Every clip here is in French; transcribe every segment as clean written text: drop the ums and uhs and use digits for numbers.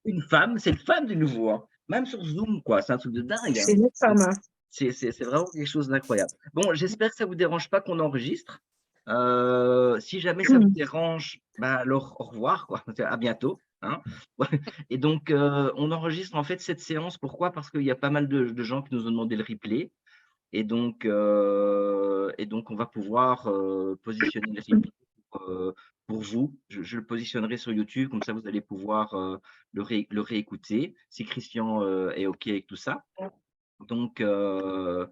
une femme, c'est une femme de nouveau, hein. Même sur Zoom, quoi. C'est un truc de dingue, hein. C'est une Donc, femme, hein. c'est vraiment quelque chose d'incroyable. Bon, j'espère que ça vous dérange pas qu'on enregistre. Si jamais ça vous dérange, bah alors au revoir, quoi. À bientôt, hein. Et donc, on enregistre en fait cette séance. Pourquoi? Parce qu'il y a pas mal de gens qui nous ont demandé le replay. Et donc on va pouvoir, positionner le replay pour vous. Je le positionnerai sur YouTube, comme ça vous allez pouvoir, le réécouter, si Christian, est OK avec tout ça. Donc heu,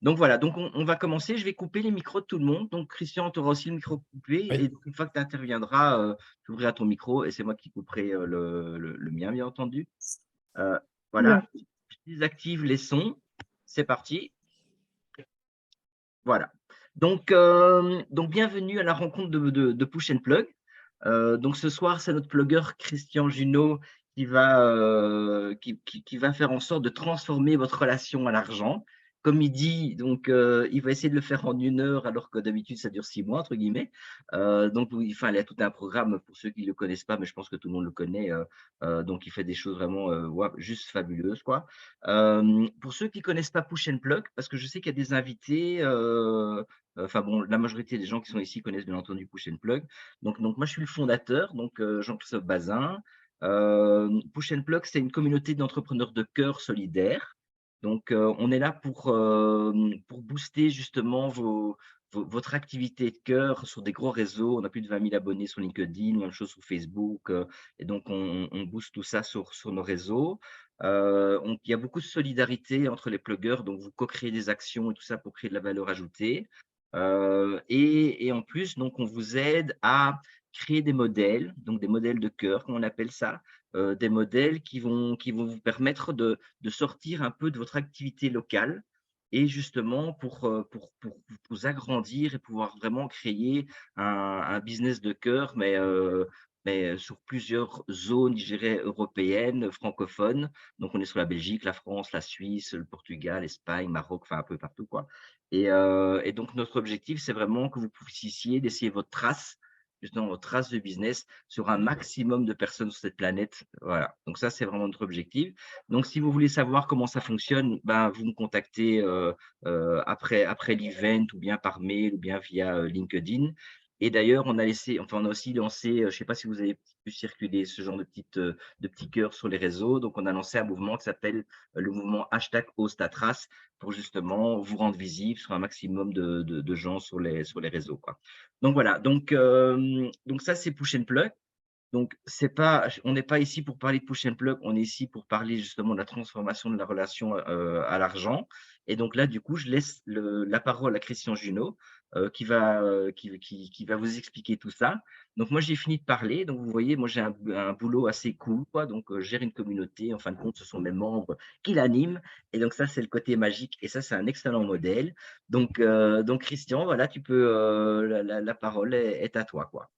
donc voilà, donc on va commencer. Je vais couper les micros de tout le monde. Donc Christian, tu auras aussi le micro coupé Oui, et une fois que tu interviendras, tu ouvriras ton micro et c'est moi qui couperai, le mien, bien entendu. Ouais. Voilà, je désactive les sons. C'est parti. Voilà. Donc bienvenue à la rencontre de Push and Plug. Donc ce soir, c'est notre plugueur Christian Junot qui va faire en sorte de transformer votre relation à l'argent. Comme il dit, donc il va essayer de le faire en 1 heure alors que d'habitude ça dure 6 mois entre guillemets. Donc oui, enfin, il y a tout un programme pour ceux qui ne le connaissent pas, mais je pense que tout le monde le connaît, donc il fait des choses vraiment, ouais, juste fabuleuses, quoi. Pour ceux qui connaissent pas Push and Plug, parce que je sais qu'il y a des invités, enfin bon, la majorité des gens qui sont ici connaissent bien entendu Push and Plug. Donc moi je suis le fondateur, donc Jean-Christophe Bazin. Push and Plug, c'est une communauté d'entrepreneurs de cœur solidaires. Donc on est là pour booster justement votre activité de cœur sur des gros réseaux. On a plus de 20 000 abonnés sur LinkedIn, même chose sur Facebook, et donc on booste tout ça sur nos réseaux. Il y a beaucoup de solidarité entre les pluggeurs, donc vous co-créez des actions et tout ça pour créer de la valeur ajoutée. Et en plus, donc on vous aide à créer des modèles, donc des modèles de cœur, comme on appelle ça, des modèles qui vont vous permettre de sortir un peu de votre activité locale et justement pour vous agrandir et pouvoir vraiment créer un business de cœur, mais sur plusieurs zones, je dirais, européennes, francophones. Donc, on est sur la Belgique, la France, la Suisse, le Portugal, l'Espagne, Maroc, enfin un peu partout, quoi. Et donc, notre objectif, c'est vraiment que vous puissiez laisser votre trace, justement, votre trace de business sur un maximum de personnes sur cette planète. Voilà. Donc, ça, c'est vraiment notre objectif. Donc, si vous voulez savoir comment ça fonctionne, ben, vous me contactez après l'event ou bien par mail ou bien via LinkedIn. Et d'ailleurs, on a aussi lancé, je ne sais pas si vous avez pu circuler ce genre de petits cœurs sur les réseaux. Donc, on a lancé un mouvement qui s'appelle le mouvement hashtag #Ostatrace pour justement vous rendre visible sur un maximum de gens sur les réseaux, quoi. Donc voilà, donc ça, c'est Push and Plug. Donc c'est pas on n'est pas ici pour parler de Push and Plug, on est ici pour parler justement de la transformation de la relation, à l'argent. Et donc là, du coup, je laisse la parole à Christian Junot, qui va vous expliquer tout ça. Donc moi, j'ai fini de parler. Donc vous voyez, moi, j'ai un boulot assez cool, quoi. Donc je gère une communauté. En fin de compte, ce sont mes membres qui l'animent et donc ça, c'est le côté magique et ça, c'est un excellent modèle. Donc Christian, voilà, tu peux, la parole est à toi, quoi.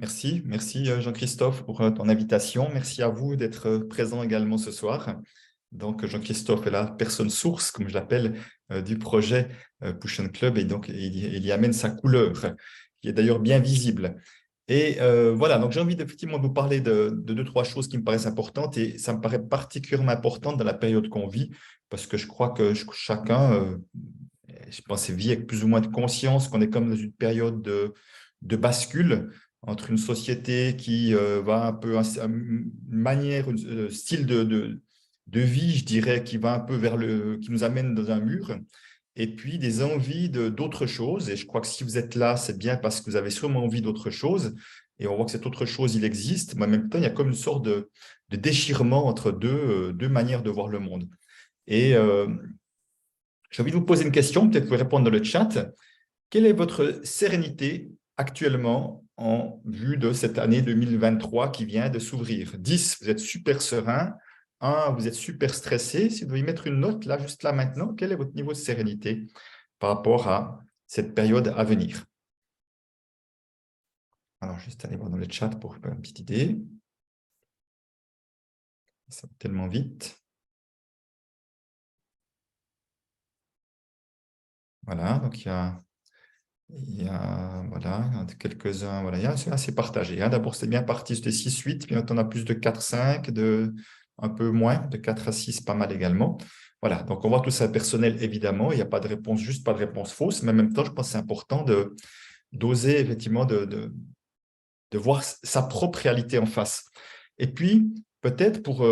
merci. Merci Jean-Christophe pour ton invitation. Merci à vous d'être présent également ce soir. Donc, Jean-Christophe est la personne source, comme je l'appelle, du projet Push and Club et donc il y amène sa couleur, qui est d'ailleurs bien visible. Et voilà, donc j'ai envie effectivement de vous parler de deux, trois choses qui me paraissent importantes et ça me paraît particulièrement important dans la période qu'on vit parce que je crois que chacun, je pense, vit avec plus ou moins de conscience qu'on est comme dans une période de bascule entre une société qui va un peu, une manière, un style de vie, je dirais, qui va un peu qui nous amène dans un mur et puis des envies d'autres choses. Et je crois que si vous êtes là, c'est bien parce que vous avez sûrement envie d'autre chose. Et on voit que cette autre chose, il existe. Mais en même temps, il y a comme une sorte de déchirement entre deux manières de voir le monde. Et j'ai envie de vous poser une question, peut-être vous pouvez répondre dans le chat. Quelle est votre sérénité actuellement en vue de cette année 2023 qui vient de s'ouvrir? 10, vous êtes super serein. 1, vous êtes super stressé. Si vous devez mettre une note là, juste là maintenant, quel est votre niveau de sérénité par rapport à cette période à venir? Alors, juste aller voir dans le chat pour faire une petite idée. Ça va tellement vite. Voilà, donc il y a Il y a, voilà, quelques-uns, voilà, il y a, c'est assez partagé. Hein. D'abord, c'est bien parti de 6-8, puis on a plus de 4-5, un peu moins, de 4 à 6, pas mal également. Voilà, donc on voit tout ça personnel, évidemment. Il n'y a pas de réponse juste, pas de réponse fausse, mais en même temps, je pense que c'est important d'oser, effectivement, de voir sa propre réalité en face. Et puis, peut-être pour...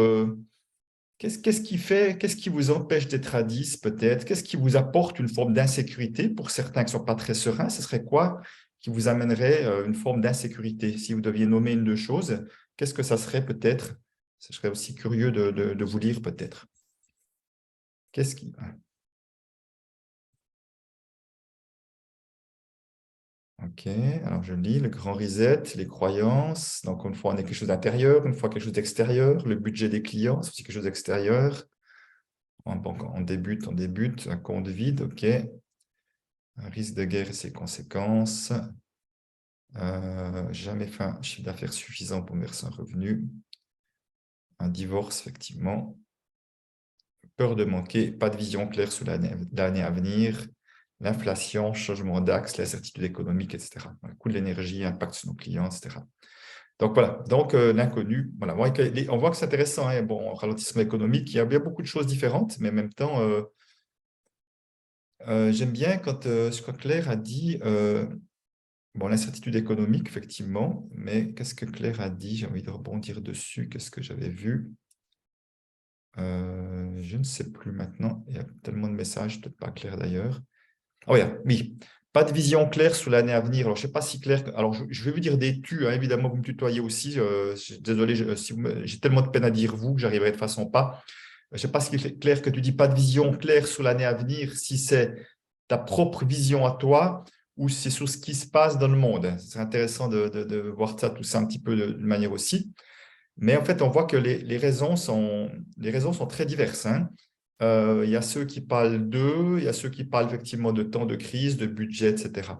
qu'est-ce qui vous empêche d'être à 10 peut-être? Qu'est-ce qui vous apporte une forme d'insécurité pour certains qui ne sont pas très sereins? Ce serait quoi qui vous amènerait une forme d'insécurité? Si vous deviez nommer une, deux choses, qu'est-ce que ça serait peut-être? Je serais aussi curieux de vous lire peut-être. Qu'est-ce qui... Ok, alors je lis le grand reset, les croyances. Donc, une fois, on est quelque chose d'intérieur, une fois quelque chose d'extérieur. Le budget des clients, c'est aussi quelque chose d'extérieur. On débute, un compte vide, ok. Un risque de guerre et ses conséquences. Jamais fait un chiffre d'affaires suffisant pour me verser un revenu. Un divorce, effectivement. Peur de manquer, pas de vision claire sur l'année à venir. L'inflation, changement d'axe, l'incertitude économique, etc. Le coût de l'énergie, impact sur nos clients, etc. Donc voilà, donc l'inconnu, voilà. On voit que c'est intéressant, hein. Bon, ralentissement économique, il y a bien beaucoup de choses différentes, mais en même temps, j'aime bien quand je crois que Claire a dit, bon, l'incertitude économique, effectivement, mais qu'est-ce que Claire a dit? J'ai envie de rebondir dessus, qu'est-ce que j'avais vu? Je ne sais plus maintenant, il y a tellement de messages, peut-être pas clair d'ailleurs. Oh, oui, pas de vision claire sur l'année à venir. Alors, je ne sais pas si Claire. Alors, je vais vous dire des tu, hein, évidemment, vous me tutoyez aussi. Désolé, si j'ai tellement de peine à dire vous que j'arriverai de toute façon pas. Je ne sais pas si c'est clair que tu dis pas de vision claire sur l'année à venir, si c'est ta propre vision à toi ou c'est sur ce qui se passe dans le monde. C'est intéressant de voir ça, tout ça un petit peu de manière aussi. Mais en fait, on voit que les raisons sont très diverses. Hein. Il y a ceux qui parlent d'eux, il y a ceux qui parlent effectivement de temps de crise, de budget, etc.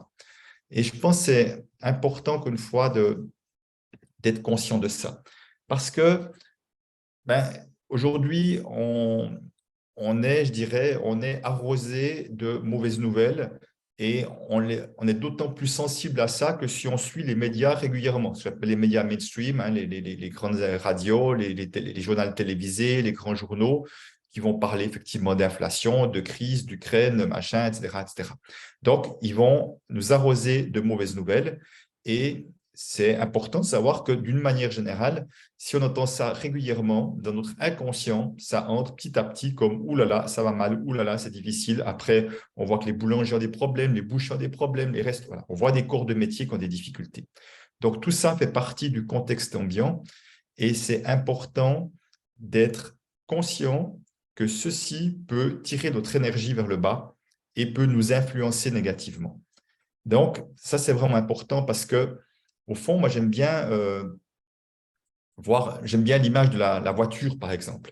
Et je pense que c'est important qu'une fois d'être conscient de ça. Parce que ben, aujourd'hui, on est, je dirais, on est arrosé de mauvaises nouvelles et on est d'autant plus sensible à ça que si on suit les médias régulièrement, ce qu'on appelle les médias mainstream, hein, les grandes radios, les journaux télévisés, les grands journaux qui vont parler effectivement d'inflation, de crise, d'Ukraine, machin, etc., etc. Donc, ils vont nous arroser de mauvaises nouvelles et c'est important de savoir que d'une manière générale, si on entend ça régulièrement dans notre inconscient, ça entre petit à petit comme « Ouh là là, ça va mal, ouh là là, c'est difficile ». Après, on voit que les boulangers ont des problèmes, les bouchers ont des problèmes, les restes, voilà. On voit des corps de métier qui ont des difficultés. Donc, tout ça fait partie du contexte ambiant et c'est important d'être conscient que ceci peut tirer notre énergie vers le bas et peut nous influencer négativement. Donc, ça, c'est vraiment important parce que, au fond, moi, j'aime bien l'image de la voiture, par exemple.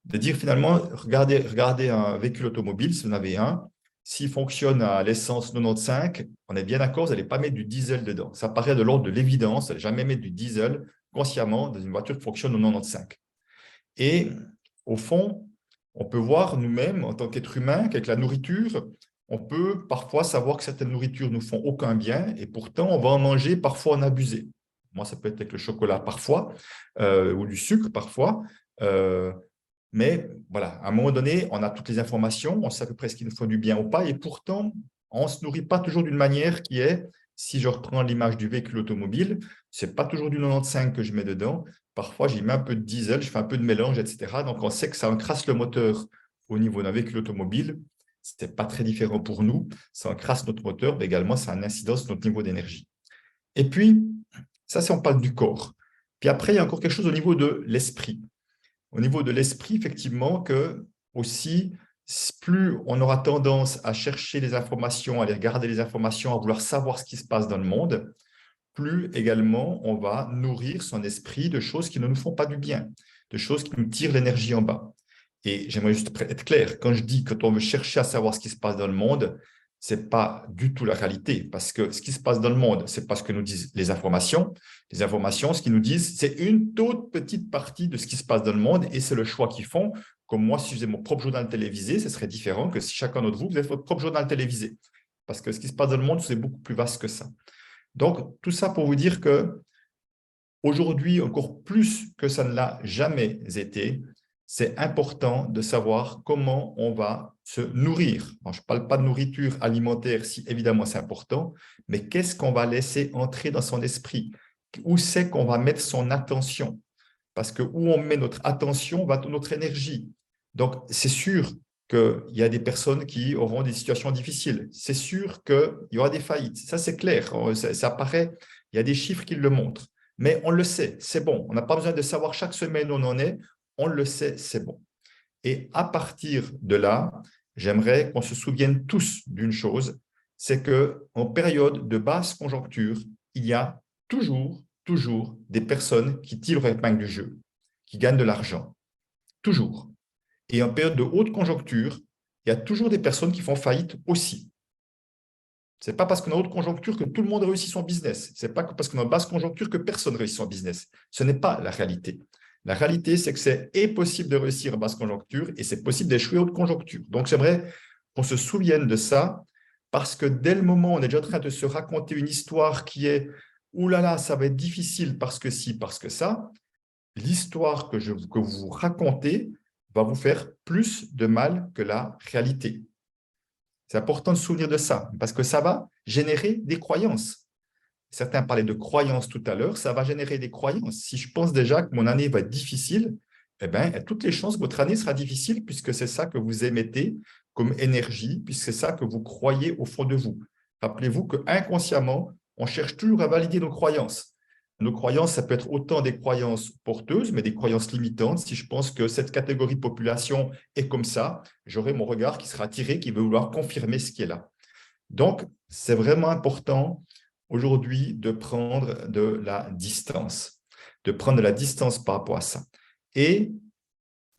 De dire finalement, regardez un véhicule automobile, si vous en avez un, s'il fonctionne à l'essence 95, on est bien d'accord, vous n'allez pas mettre du diesel dedans. Ça paraît de l'ordre de l'évidence, vous n'allez jamais mettre du diesel consciemment dans une voiture qui fonctionne au 95. Et au fond, on peut voir nous-mêmes, en tant qu'être humain, qu'avec la nourriture, on peut parfois savoir que certaines nourritures ne nous font aucun bien et pourtant, on va en manger, parfois en abuser. Moi, ça peut être avec le chocolat parfois ou du sucre parfois. Mais voilà, à un moment donné, on a toutes les informations, on sait à peu près ce qui nous fait du bien ou pas et pourtant, on ne se nourrit pas toujours d'une manière qui est, si je reprends l'image du véhicule automobile, ce n'est pas toujours du 95 que je mets dedans. Parfois, j'y mets un peu de diesel, je fais un peu de mélange, etc. Donc, on sait que ça encrasse le moteur au niveau d'un véhicule automobile. Ce n'est pas très différent pour nous. Ça encrasse notre moteur, mais également, ça a une incidence sur notre niveau d'énergie. Et puis, ça, c'est on parle du corps. Puis après, il y a encore quelque chose au niveau de l'esprit. Au niveau de l'esprit, effectivement, que aussi, plus on aura tendance à chercher les informations, à aller regarder les informations, à vouloir savoir ce qui se passe dans le monde, plus également on va nourrir son esprit de choses qui ne nous font pas du bien, de choses qui nous tirent l'énergie en bas. Et j'aimerais juste être clair, quand je dis que on veut chercher à savoir ce qui se passe dans le monde, ce n'est pas du tout la réalité, parce que ce qui se passe dans le monde, c'est pas ce que nous disent les informations. Les informations, ce qu'ils nous disent, c'est une toute petite partie de ce qui se passe dans le monde et c'est le choix qu'ils font. Comme moi, si je faisais mon propre journal télévisé, ce serait différent que si chacun d'entre vous, vous avez votre propre journal télévisé. Parce que ce qui se passe dans le monde, c'est beaucoup plus vaste que ça. Donc, tout ça pour vous dire que aujourd'hui, encore plus que ça ne l'a jamais été, c'est important de savoir comment on va se nourrir. Alors, je ne parle pas de nourriture alimentaire, si évidemment c'est important, mais qu'est-ce qu'on va laisser entrer dans son esprit? Où c'est qu'on va mettre son attention? Parce que où on met notre attention va notre énergie. Donc, c'est sûr qu'il y a des personnes qui auront des situations difficiles. C'est sûr qu'il y aura des faillites. Ça, c'est clair. Ça apparaît. Il y a des chiffres qui le montrent. Mais on le sait, c'est bon. On n'a pas besoin de savoir chaque semaine où on en est. On le sait, c'est bon. Et à partir de là, j'aimerais qu'on se souvienne tous d'une chose, c'est qu'en période de basse conjoncture, il y a toujours des personnes qui tirent l'épingle du jeu, qui gagnent de l'argent. Toujours. Et en période de haute conjoncture, il y a toujours des personnes qui font faillite aussi. Ce n'est pas parce qu'on est en haute conjoncture que tout le monde réussit son business. Ce n'est pas parce qu'on est en basse conjoncture que personne réussit son business. Ce n'est pas la réalité. La réalité, c'est que c'est possible de réussir en basse conjoncture et c'est possible d'échouer en haute conjoncture. Donc, j'aimerais qu'on se souvienne de ça parce que dès le moment où on est déjà en train de se raconter une histoire qui est « Ouh là là, ça va être difficile parce que ci, parce que ça », l'histoire que vous racontez va vous faire plus de mal que la réalité. C'est important de se souvenir de ça, parce que ça va générer des croyances. Certains parlaient de croyances tout à l'heure, ça va générer des croyances. Si je pense déjà que mon année va être difficile, eh bien, il y a toutes les chances que votre année sera difficile, puisque c'est ça que vous émettez comme énergie, puisque c'est ça que vous croyez au fond de vous. Rappelez-vous qu'inconsciemment, on cherche toujours à valider nos croyances. Nos croyances, ça peut être autant des croyances porteuses, mais des croyances limitantes. Si je pense que cette catégorie de population est comme ça, j'aurai mon regard qui sera tiré, qui veut vouloir confirmer ce qui est là. Donc, c'est vraiment important aujourd'hui de prendre de la distance, par rapport à ça. Et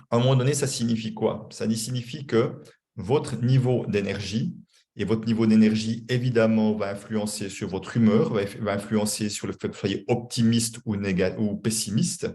à un moment donné, ça signifie quoi? Ça signifie que votre niveau d'énergie, et votre niveau d'énergie, évidemment, va influencer sur votre humeur, va influencer sur le fait que vous soyez optimiste ou pessimiste.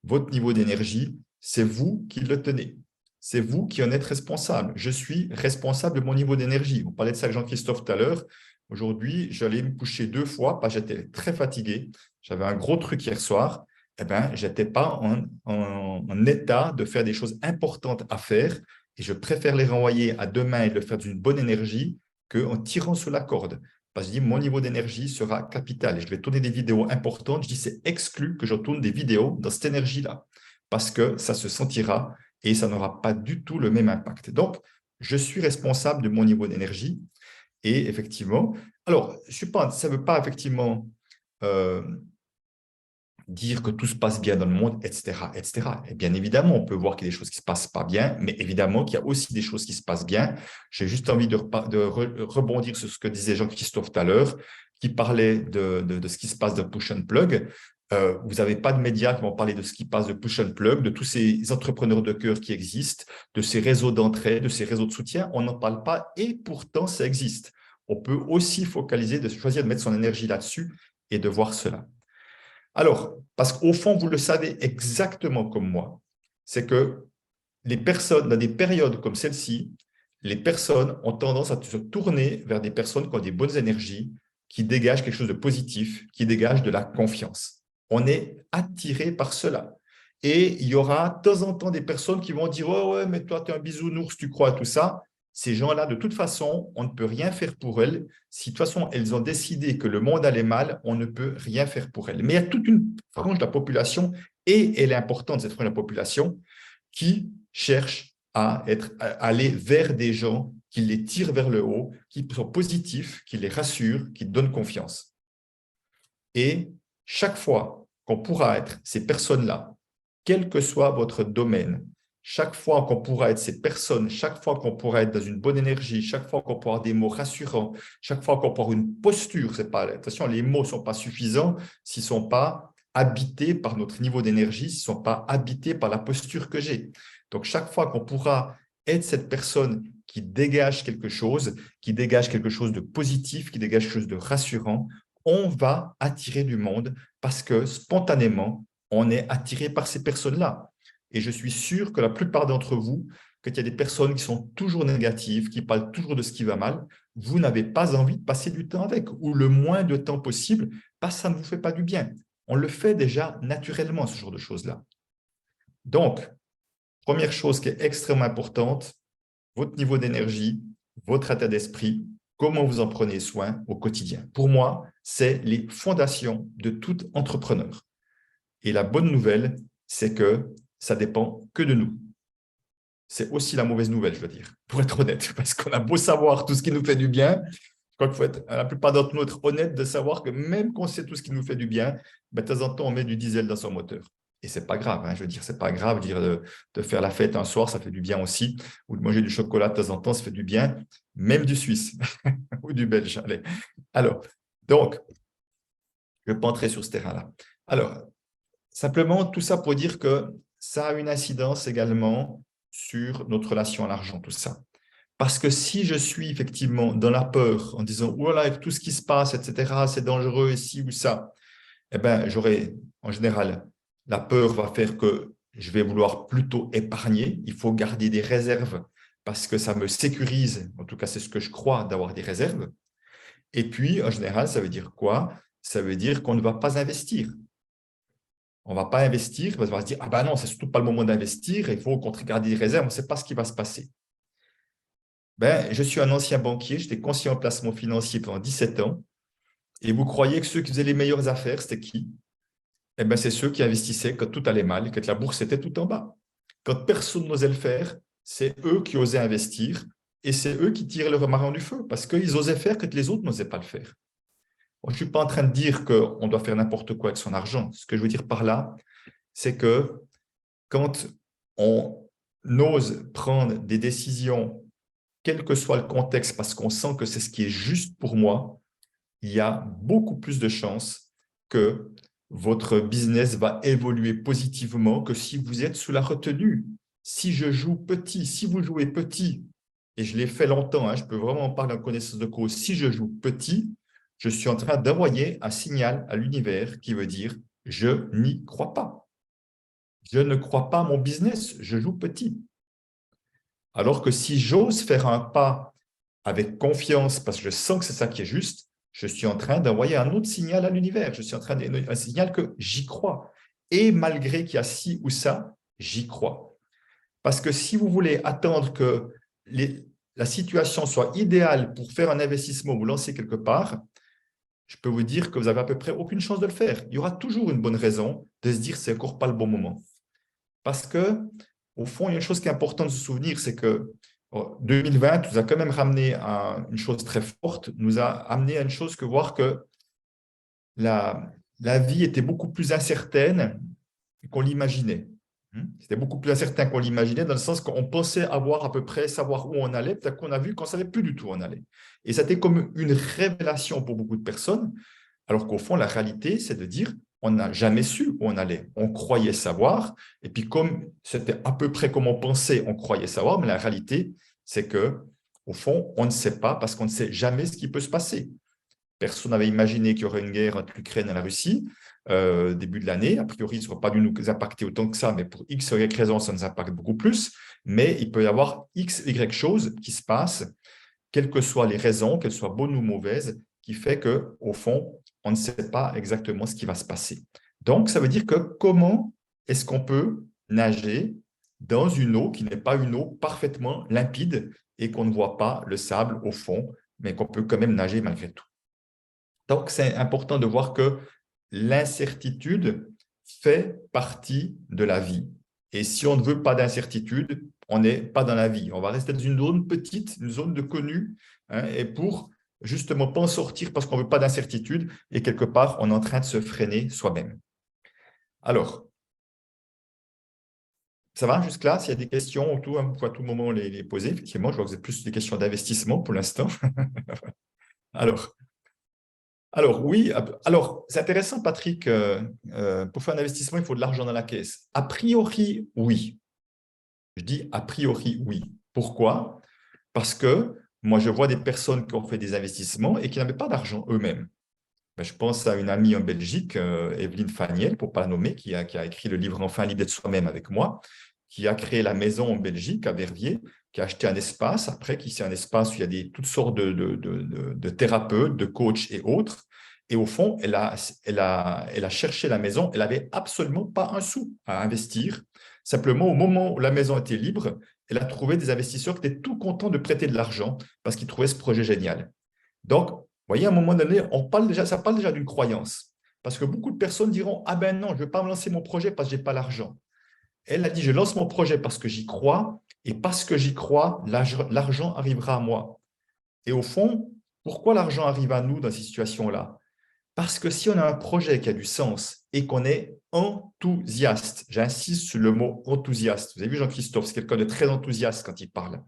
Votre niveau d'énergie, c'est vous qui le tenez. C'est vous qui en êtes responsable. Je suis responsable de mon niveau d'énergie. On parlait de ça avec Jean-Christophe tout à l'heure. Aujourd'hui, j'allais me coucher 2 fois parce que j'étais très fatigué. J'avais un gros truc hier soir. Eh ben, je n'étais pas en état de faire des choses importantes à faire et je préfère les renvoyer à demain et le faire d'une bonne énergie qu'en tirant sur la corde. Parce que je dis, mon niveau d'énergie sera capital et je vais tourner des vidéos importantes. Je dis, c'est exclu que je tourne des vidéos dans cette énergie-là parce que ça se sentira et ça n'aura pas du tout le même impact. Donc, je suis responsable de mon niveau d'énergie et effectivement, alors, ça ne veut pas effectivement dire que tout se passe bien dans le monde, etc., etc. Et bien évidemment, on peut voir qu'il y a des choses qui ne se passent pas bien, mais évidemment qu'il y a aussi des choses qui se passent bien. J'ai juste envie de rebondir sur ce que disait Jean-Christophe tout à l'heure, qui parlait de ce qui se passe de Push and Plug. Vous n'avez pas de médias qui vont parler de ce qui passe de Push and Plug, de tous ces entrepreneurs de cœur qui existent, de ces réseaux d'entraide, de ces réseaux de soutien. On n'en parle pas et pourtant, ça existe. On peut aussi focaliser, de choisir de mettre son énergie là-dessus et de voir cela. Alors, parce qu'au fond, vous le savez exactement comme moi, c'est que les personnes, dans des périodes comme celle-ci, les personnes ont tendance à se tourner vers des personnes qui ont des bonnes énergies, qui dégagent quelque chose de positif, qui dégagent de la confiance. On est attiré par cela. Et il y aura de temps en temps des personnes qui vont dire « Oh ouais, mais toi, tu es un bisounours, tu crois à tout ça ». Ces gens-là, de toute façon, on ne peut rien faire pour elles. Si de toute façon, elles ont décidé que le monde allait mal, on ne peut rien faire pour elles. Mais il y a toute une frange de la population, et elle est importante, cette frange de la population, qui cherche à aller vers des gens qui les tirent vers le haut, qui sont positifs, qui les rassurent, qui donnent confiance. Et chaque fois qu'on pourra être ces personnes-là, quel que soit votre domaine, chaque fois qu'on pourra être ces personnes, chaque fois qu'on pourra être dans une bonne énergie, chaque fois qu'on pourra avoir des mots rassurants, chaque fois qu'on pourra avoir une posture, attention, les mots ne sont pas suffisants s'ils ne sont pas habités par notre niveau d'énergie, s'ils ne sont pas habités par la posture que j'ai. Donc, chaque fois qu'on pourra être cette personne qui dégage quelque chose de positif, qui dégage quelque chose de rassurant, on va attirer du monde parce que spontanément, on est attiré par ces personnes-là. Et je suis sûr que la plupart d'entre vous, qu'il y a des personnes qui sont toujours négatives, qui parlent toujours de ce qui va mal, vous n'avez pas envie de passer du temps avec, ou le moins de temps possible, parce que ça ne vous fait pas du bien. On le fait déjà naturellement, ce genre de choses-là. Donc, première chose qui est extrêmement importante, votre niveau d'énergie, votre état d'esprit, comment vous en prenez soin au quotidien. Pour moi, c'est les fondations de tout entrepreneur. Et la bonne nouvelle, c'est que ça dépend que de nous. C'est aussi la mauvaise nouvelle, je veux dire, pour être honnête, parce qu'on a beau savoir tout ce qui nous fait du bien, je crois qu'il faut être, la plupart d'entre nous, être honnête de savoir que même quand on sait tout ce qui nous fait du bien, ben, de temps en temps, on met du diesel dans son moteur. Et ce n'est pas grave, hein, je veux dire, c'est pas grave de faire la fête un soir, ça fait du bien aussi, ou de manger du chocolat de temps en temps, ça fait du bien, même du suisse ou du belge. Allez. Alors, donc, je ne vais pas entrer sur ce terrain-là. Alors, simplement, tout ça pour dire que ça a une incidence également sur notre relation à l'argent, tout ça. Parce que si je suis effectivement dans la peur, en disant « voilà, avec tout ce qui se passe, etc., c'est dangereux, ici ou ça », eh bien, j'aurai, en général, la peur va faire que je vais vouloir plutôt épargner. Il faut garder des réserves parce que ça me sécurise, en tout cas, c'est ce que je crois, d'avoir des réserves. Et puis, en général, ça veut dire quoi? Ça veut dire qu'on ne va pas investir. On ne va pas investir parce qu'on va se dire « ah ben non, c'est surtout pas le moment d'investir, il faut qu'on garde des réserves, on ne sait pas ce qui va se passer ». Ben, je suis un ancien banquier, j'étais conseiller en placement financier pendant 17 ans. Et vous croyez que ceux qui faisaient les meilleures affaires, c'était qui? Eh ben, c'est ceux qui investissaient quand tout allait mal, quand la bourse était tout en bas. Quand personne n'osait le faire, c'est eux qui osaient investir et c'est eux qui tiraient leur marron du feu parce qu'ils osaient faire quand les autres n'osaient pas le faire. Bon, je ne suis pas en train de dire qu'on doit faire n'importe quoi avec son argent. Ce que je veux dire par là, c'est que quand on ose prendre des décisions, quel que soit le contexte, parce qu'on sent que c'est ce qui est juste pour moi, il y a beaucoup plus de chances que votre business va évoluer positivement que si vous êtes sous la retenue. Si je joue petit, si vous jouez petit, et je l'ai fait longtemps, hein, je peux vraiment en parler en connaissance de cause, si je joue petit, je suis en train d'envoyer un signal à l'univers qui veut dire « je n'y crois pas ». Je ne crois pas à mon business, je joue petit. Alors que si j'ose faire un pas avec confiance, parce que je sens que c'est ça qui est juste, je suis en train d'envoyer un autre signal à l'univers. Je suis en train d'envoyer un signal que j'y crois. Et malgré qu'il y a ci ou ça, j'y crois. Parce que si vous voulez attendre que la situation soit idéale pour faire un investissement ou vous lancer quelque part, je peux vous dire que vous avez à peu près aucune chance de le faire. Il y aura toujours une bonne raison de se dire que ce n'est encore pas le bon moment. Parce que, au fond, il y a une chose qui est importante de se souvenir, c'est que 2020 nous a quand même ramené à une chose très forte, nous a amené à une chose que voir que la vie était beaucoup plus incertaine qu'on l'imaginait. C'était beaucoup plus incertain qu'on l'imaginait, dans le sens qu'on pensait avoir à peu près, savoir où on allait, peut-être qu'on a vu qu'on ne savait plus du tout où on allait. Et c'était comme une révélation pour beaucoup de personnes, alors qu'au fond, la réalité, c'est de dire, on n'a jamais su où on allait. On croyait savoir, et puis comme c'était à peu près comme on pensait, on croyait savoir, mais la réalité, c'est que au fond, on ne sait pas parce qu'on ne sait jamais ce qui peut se passer. Personne n'avait imaginé qu'il y aurait une guerre entre l'Ukraine et la Russie début de l'année. A priori, ça ne va pas dû nous impacter autant que ça, mais pour X ou Y raison, ça nous impacte beaucoup plus. Mais il peut y avoir X, Y choses qui se passent, quelles que soient les raisons, qu'elles soient bonnes ou mauvaises, qui fait qu'au fond, on ne sait pas exactement ce qui va se passer. Donc, ça veut dire que comment est-ce qu'on peut nager dans une eau qui n'est pas une eau parfaitement limpide et qu'on ne voit pas le sable au fond, mais qu'on peut quand même nager malgré tout. Donc, c'est important de voir que l'incertitude fait partie de la vie. Et si on ne veut pas d'incertitude, on n'est pas dans la vie. On va rester dans une zone petite, une zone de connu, hein, et pour justement pas en sortir parce qu'on ne veut pas d'incertitude, et quelque part, on est en train de se freiner soi-même. Alors, ça va jusque-là? S'il y a des questions autour, vous pouvez à tout moment les poser. Effectivement, je vois que vous avez plus des questions d'investissement pour l'instant. Alors, oui, alors c'est intéressant, Patrick. Pour faire un investissement, il faut de l'argent dans la caisse. A priori, oui. Je dis a priori, oui. Pourquoi? Parce que moi, je vois des personnes qui ont fait des investissements et qui n'avaient pas d'argent eux-mêmes. Ben, je pense à une amie en Belgique, Evelyne Faniel, pour ne pas la nommer, qui a écrit le livre « Enfin libre d'être soi-même » avec moi. qui a créé la maison en Belgique, à Verviers, qui a acheté un espace, après, qui c'est un espace où il y a toutes sortes de thérapeutes, de coachs et autres. Et au fond, elle a cherché la maison, elle n'avait absolument pas un sou à investir. Simplement, au moment où la maison était libre, elle a trouvé des investisseurs qui étaient tout contents de prêter de l'argent parce qu'ils trouvaient ce projet génial. Donc, vous voyez, à un moment donné, ça parle déjà d'une croyance. Parce que beaucoup de personnes diront, ah ben non, je ne vais pas me lancer mon projet parce que je n'ai pas l'argent. Elle a dit, je lance mon projet parce que j'y crois, et parce que j'y crois, l'argent arrivera à moi. Et au fond, pourquoi l'argent arrive à nous dans ces situations-là? Parce que si on a un projet qui a du sens et qu'on est enthousiaste, j'insiste sur le mot enthousiaste. Vous avez vu Jean-Christophe, c'est quelqu'un de très enthousiaste quand il parle.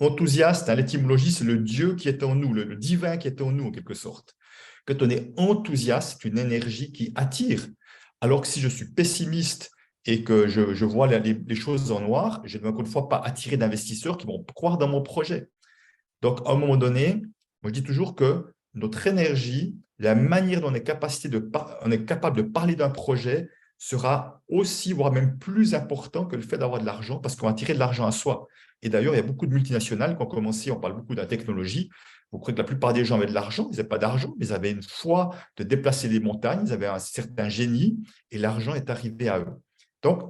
Enthousiaste, hein, l'étymologie, c'est le Dieu qui est en nous, le divin qui est en nous en quelque sorte. Quand on est enthousiaste, c'est une énergie qui attire. Alors que si je suis pessimiste et que je vois les choses en noir, je ne vais encore une fois pas attirer d'investisseurs qui vont croire dans mon projet. Donc, à un moment donné, moi, je dis toujours que notre énergie, la manière dont on est capable de parler d'un projet sera aussi, voire même plus important que le fait d'avoir de l'argent parce qu'on va tirer de l'argent à soi. Et d'ailleurs, il y a beaucoup de multinationales qui ont commencé, on parle beaucoup de la technologie. Vous croyez que la plupart des gens avaient de l'argent, ils n'avaient pas d'argent, mais ils avaient une foi de déplacer des montagnes, ils avaient un certain génie et l'argent est arrivé à eux. Donc,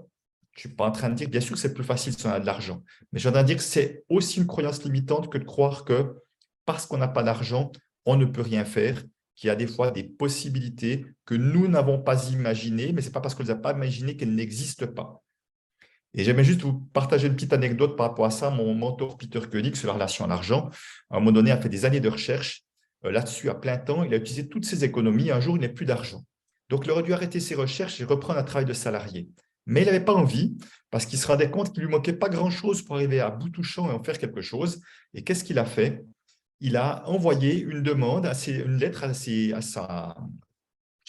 je ne suis pas en train de dire, bien sûr que c'est plus facile si on a de l'argent, mais je viens de dire que c'est aussi une croyance limitante que de croire que parce qu'on n'a pas d'argent, on ne peut rien faire, qu'il y a des fois des possibilités que nous n'avons pas imaginées, mais ce n'est pas parce qu'on ne les a pas imaginées qu'elles n'existent pas. Et j'aimerais juste vous partager une petite anecdote par rapport à ça. Mon mentor Peter Koenig sur la relation à l'argent, à un moment donné, a fait des années de recherche là-dessus à plein temps. Il a utilisé toutes ses économies. Un jour, il n'a plus d'argent. Donc, il aurait dû arrêter ses recherches et reprendre un travail de salarié. Mais il n'avait pas envie parce qu'il se rendait compte qu'il ne lui manquait pas grand-chose pour arriver à bout touchant et en faire quelque chose. Et qu'est-ce qu'il a fait? Il a envoyé une demande, une lettre à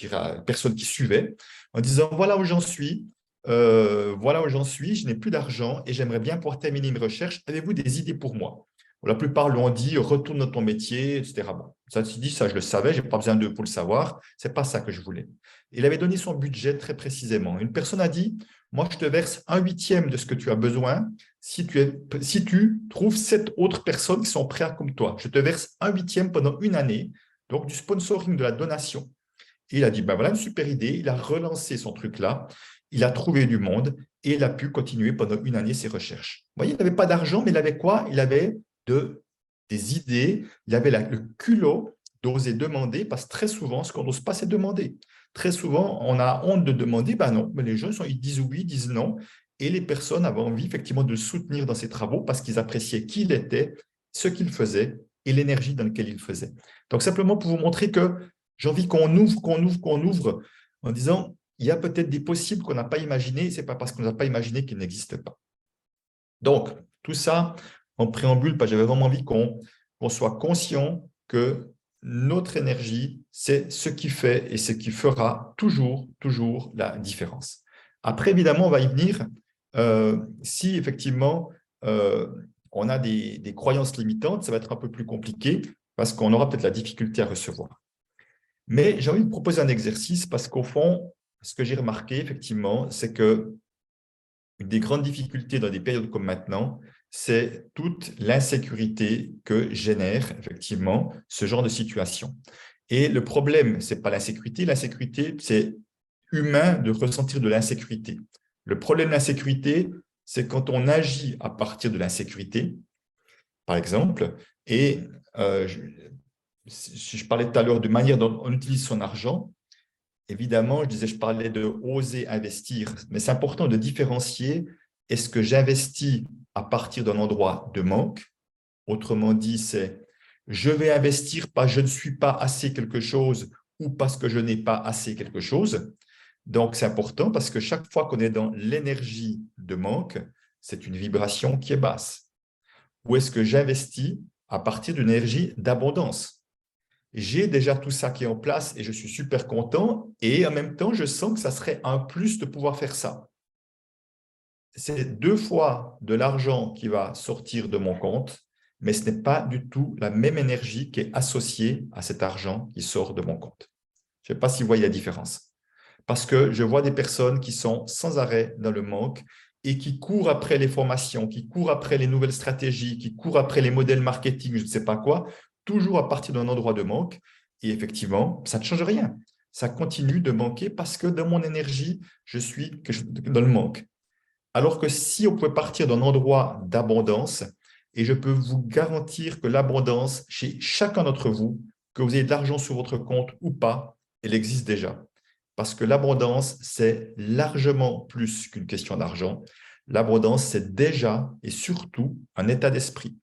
la personne qui suivait en disant voilà où j'en suis, je n'ai plus d'argent et j'aimerais bien pouvoir terminer mes recherches. Avez-vous des idées pour moi? La plupart lui ont dit retourne dans ton métier, etc. Bon, ça se dit, ça je le savais, je n'ai pas besoin d'eux pour le savoir, ce n'est pas ça que je voulais. Il avait donné son budget très précisément. Une personne a dit moi je te verse 1/8 de ce que tu as besoin si tu trouves 7 autres personnes qui sont prêtes comme toi. Je te verse 1/8 pendant une année, donc du sponsoring, de la donation. Et il a dit, ben voilà une super idée, il a relancé son truc-là, il a trouvé du monde et il a pu continuer pendant une année ses recherches. Vous voyez, il n'avait pas d'argent, mais il avait quoi? Il avait des idées, il avait le culot d'oser demander, parce que très souvent, ce qu'on n'ose pas, c'est demander. Très souvent, on a honte de demander, ben non, mais les gens, ils disent oui, ils disent non, et les personnes avaient envie effectivement de le soutenir dans ses travaux parce qu'ils appréciaient qui il était, ce qu'il faisait et l'énergie dans laquelle il faisait. Donc, simplement pour vous montrer que j'ai envie qu'on ouvre en disant, il y a peut-être des possibles qu'on n'a pas imaginés, ce n'est pas parce qu'on n'a pas imaginé qu'ils n'existent pas. Donc, tout ça en préambule, parce que j'avais vraiment envie qu'on soit conscient que notre énergie, c'est ce qui fait et ce qui fera toujours la différence. Après, évidemment, on va y venir. Si effectivement, on a des croyances limitantes, ça va être un peu plus compliqué parce qu'on aura peut-être la difficulté à recevoir. Mais j'ai envie de vous proposer un exercice parce qu'au fond, ce que j'ai remarqué, effectivement, c'est que une des grandes difficultés dans des périodes comme maintenant, c'est toute l'insécurité que génère effectivement ce genre de situation. Et le problème, ce n'est pas l'insécurité. L'insécurité, c'est humain de ressentir de l'insécurité. Le problème de l'insécurité, c'est quand on agit à partir de l'insécurité, par exemple, et si je parlais tout à l'heure de manière dont on utilise son argent, évidemment, je parlais de oser investir, mais c'est important de différencier est-ce que j'investis à partir d'un endroit de manque? Autrement dit, c'est je vais investir parce que je ne suis pas assez quelque chose ou parce que je n'ai pas assez quelque chose. Donc, c'est important parce que chaque fois qu'on est dans l'énergie de manque, c'est une vibration qui est basse. Ou est-ce que j'investis à partir d'une énergie d'abondance? J'ai déjà tout ça qui est en place et je suis super content et en même temps, je sens que ça serait un plus de pouvoir faire ça. C'est 2 fois de l'argent qui va sortir de mon compte, mais ce n'est pas du tout la même énergie qui est associée à cet argent qui sort de mon compte. Je ne sais pas si vous voyez la différence. Parce que je vois des personnes qui sont sans arrêt dans le manque et qui court après les formations, qui court après les nouvelles stratégies, qui court après les modèles marketing, je ne sais pas quoi, toujours à partir d'un endroit de manque. Et effectivement, ça ne change rien. Ça continue de manquer parce que dans mon énergie, je suis dans le manque. Alors que si on pouvait partir d'un endroit d'abondance, et je peux vous garantir que l'abondance, chez chacun d'entre vous, que vous ayez de l'argent sur votre compte ou pas, elle existe déjà. Parce que l'abondance, c'est largement plus qu'une question d'argent. L'abondance, c'est déjà et surtout un état d'esprit.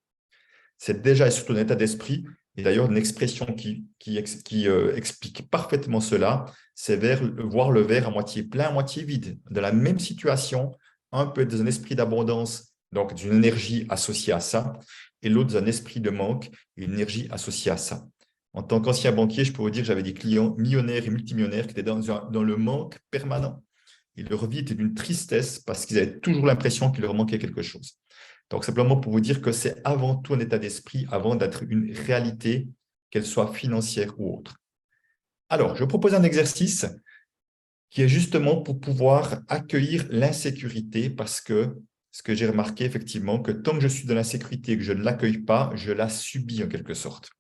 C'est déjà et surtout un état d'esprit. Et d'ailleurs, une expression qui explique parfaitement cela, c'est voir le verre à moitié plein, à moitié vide. Dans la même situation, un peut être dans un esprit d'abondance, donc d'une énergie associée à ça, et l'autre dans un esprit de manque, une énergie associée à ça. En tant qu'ancien banquier, je peux vous dire que j'avais des clients millionnaires et multimillionnaires qui étaient dans le manque permanent. Et leur vie était d'une tristesse parce qu'ils avaient toujours l'impression qu'il leur manquait quelque chose. Donc, simplement pour vous dire que c'est avant tout un état d'esprit, avant d'être une réalité, qu'elle soit financière ou autre. Alors, je propose un exercice qui est justement pour pouvoir accueillir l'insécurité parce que ce que j'ai remarqué effectivement, que tant que je suis dans l'insécurité et que je ne l'accueille pas, je la subis en quelque sorte.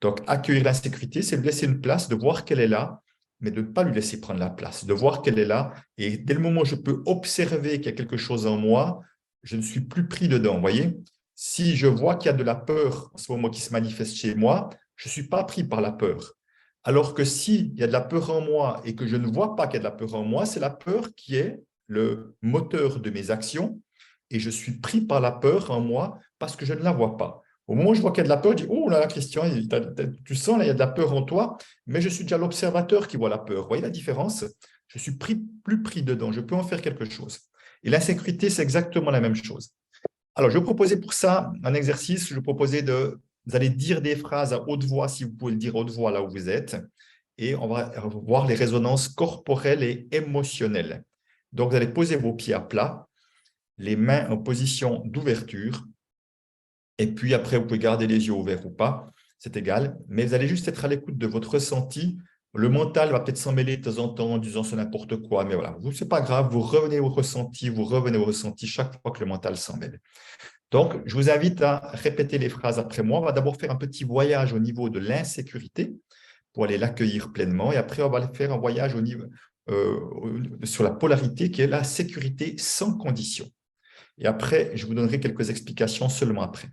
Donc, accueillir l'insécurité, c'est lui laisser une place, de voir qu'elle est là, mais de ne pas lui laisser prendre la place, de voir qu'elle est là. Et dès le moment où je peux observer qu'il y a quelque chose en moi, je ne suis plus pris dedans. Vous voyez, si je vois qu'il y a de la peur en ce moment qui se manifeste chez moi, je ne suis pas pris par la peur. Alors que s'il y a de la peur en moi et que je ne vois pas qu'il y a de la peur en moi, c'est la peur qui est le moteur de mes actions et je suis pris par la peur en moi parce que je ne la vois pas. Au moment où je vois qu'il y a de la peur, je dis « Oh là, Christian, tu sens, là, il y a de la peur en toi, mais je suis déjà l'observateur qui voit la peur. » Vous voyez la différence? Je suis plus pris dedans, je peux en faire quelque chose. Et l'insécurité, c'est exactement la même chose. Alors, je vais vous proposer pour ça un exercice. Je vais vous proposer vous allez dire des phrases à haute voix, si vous pouvez le dire à haute voix là où vous êtes, et on va voir les résonances corporelles et émotionnelles. Donc, vous allez poser vos pieds à plat, les mains en position d'ouverture, et puis après, vous pouvez garder les yeux ouverts ou pas, c'est égal, mais vous allez juste être à l'écoute de votre ressenti. Le mental va peut-être s'en mêler de temps en temps en disant c'est n'importe quoi, mais voilà, ce n'est pas grave, vous revenez au ressenti chaque fois que le mental s'en mêle. Donc, je vous invite à répéter les phrases après moi. On va d'abord faire un petit voyage au niveau de l'insécurité pour aller l'accueillir pleinement, et après, on va faire un voyage au niveau, sur la polarité qui est la sécurité sans condition. Et après, je vous donnerai quelques explications seulement après.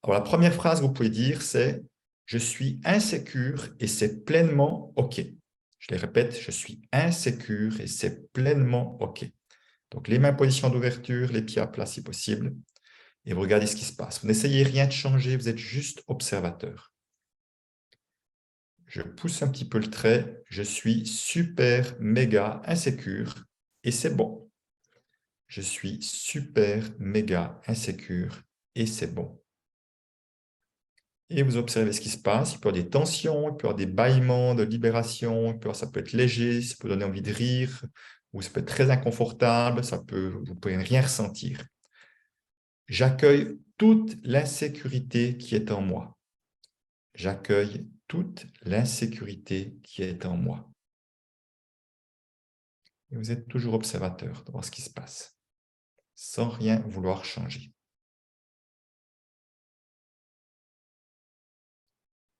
Alors, la première phrase que vous pouvez dire, c'est « Je suis insécure et c'est pleinement OK ». Je les répète, « Je suis insécure et c'est pleinement OK ». Donc, les mains en position d'ouverture, les pieds à plat si possible, et vous regardez ce qui se passe. Vous n'essayez rien de changer, vous êtes juste observateur. Je pousse un petit peu le trait, je suis super, méga insécure et c'est bon. Je suis super, méga insécure et c'est bon. Et vous observez ce qui se passe. Il peut y avoir des tensions, il peut y avoir des bâillements de libération, ça peut être léger, ça peut donner envie de rire, ou ça peut être très inconfortable, vous ne pouvez rien ressentir. J'accueille toute l'insécurité qui est en moi. J'accueille toute l'insécurité qui est en moi. Et vous êtes toujours observateur de voir ce qui se passe, sans rien vouloir changer.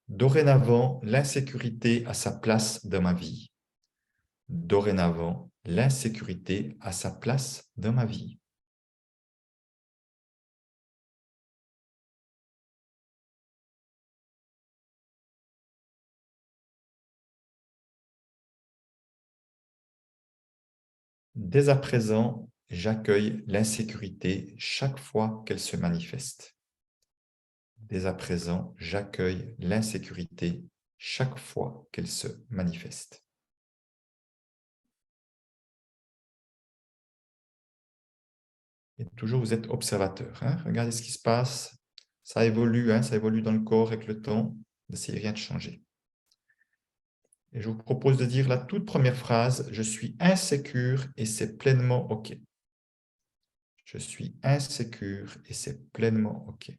Dorénavant, l'insécurité a sa place dans ma vie. Dorénavant, l'insécurité a sa place dans ma vie. Dès à présent, j'accueille l'insécurité chaque fois qu'elle se manifeste. Dès à présent, j'accueille l'insécurité chaque fois qu'elle se manifeste. Et toujours, vous êtes observateur. Hein? Regardez ce qui se passe. Ça évolue dans le corps avec le temps. N'essayez rien de changer. Et je vous propose de dire la toute première phrase, « Je suis insécure et c'est pleinement OK ». Je suis insécure et c'est pleinement OK.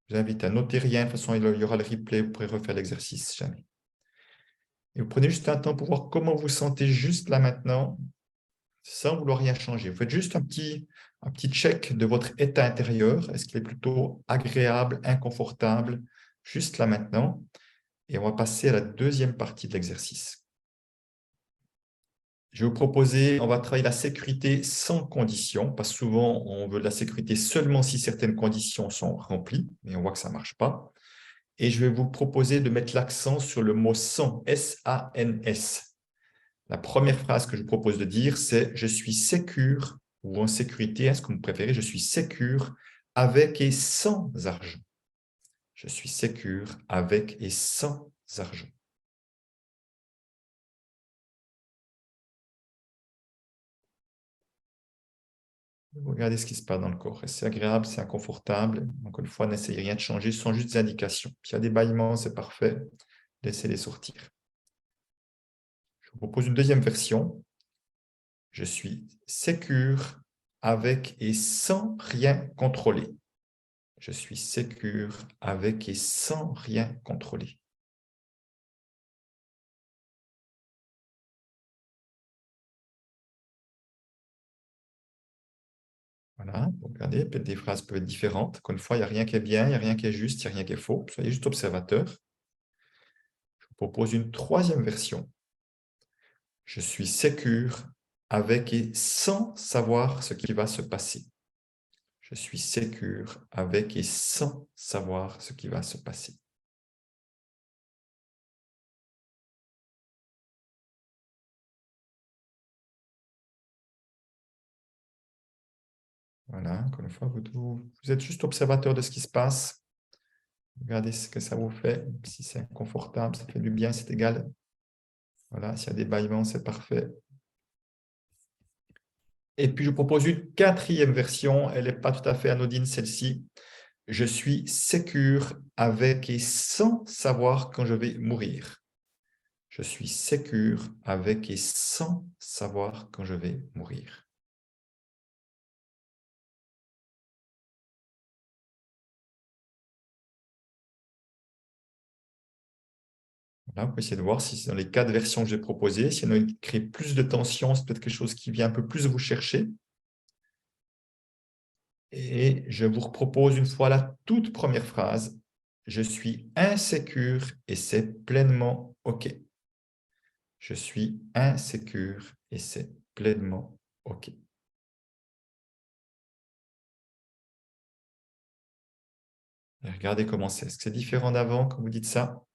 Je vous invite à noter rien. De toute façon, il y aura le replay. Vous pourrez refaire l'exercice si jamais. Et vous prenez juste un temps pour voir comment vous sentez juste là maintenant. sans vouloir rien changer. Vous faites juste un petit check de votre état intérieur. Est-ce qu'il est plutôt agréable, inconfortable, juste là maintenant. Et on va passer à la deuxième partie de l'exercice. Je vais vous proposer, on va travailler la sécurité sans condition, parce que souvent, on veut de la sécurité seulement si certaines conditions sont remplies, mais on voit que ça ne marche pas. Et je vais vous proposer de mettre l'accent sur le mot sans, S-A-N-S. La première phrase que je vous propose de dire, c'est « je suis sécure » ou en sécurité, est-ce que vous préférez « je suis sécure avec et sans argent ». Je suis sécure avec et sans argent. Regardez ce qui se passe dans le corps. C'est agréable, c'est inconfortable. Encore une fois, n'essayez rien de changer, ce sont juste des indications. S'il y a des bâillements, c'est parfait. Laissez-les sortir. Je vous propose une deuxième version. Je suis sécure avec et sans rien contrôler. Je suis sécure avec et sans rien contrôler. Voilà, regardez, peut-être des phrases peuvent être différentes. Encore une fois, il n'y a rien qui est bien, il n'y a rien qui est juste, il n'y a rien qui est faux. Soyez juste observateur. Je vous propose une troisième version. Je suis sécure avec et sans savoir ce qui va se passer. Je suis sécure avec et sans savoir ce qui va se passer. Voilà, encore une fois, vous êtes juste observateur de ce qui se passe. Regardez ce que ça vous fait. Si c'est inconfortable, ça fait du bien, c'est égal. Voilà, s'il y a des bâillements, c'est parfait. Et puis, je vous propose une quatrième version. Elle n'est pas tout à fait anodine, celle-ci. Je suis sécure avec et sans savoir quand je vais mourir. Je suis sécure avec et sans savoir quand je vais mourir. Là, vous pouvez essayer de voir si dans les 4 versions que j'ai proposées, s'il y en a une qui crée plus de tension, c'est peut-être quelque chose qui vient un peu plus vous chercher. Et je vous propose une fois la toute première phrase. Je suis insécure et c'est pleinement OK. Je suis insécure et c'est pleinement OK. Et regardez comment c'est. Est-ce que c'est différent d'avant quand vous dites ça?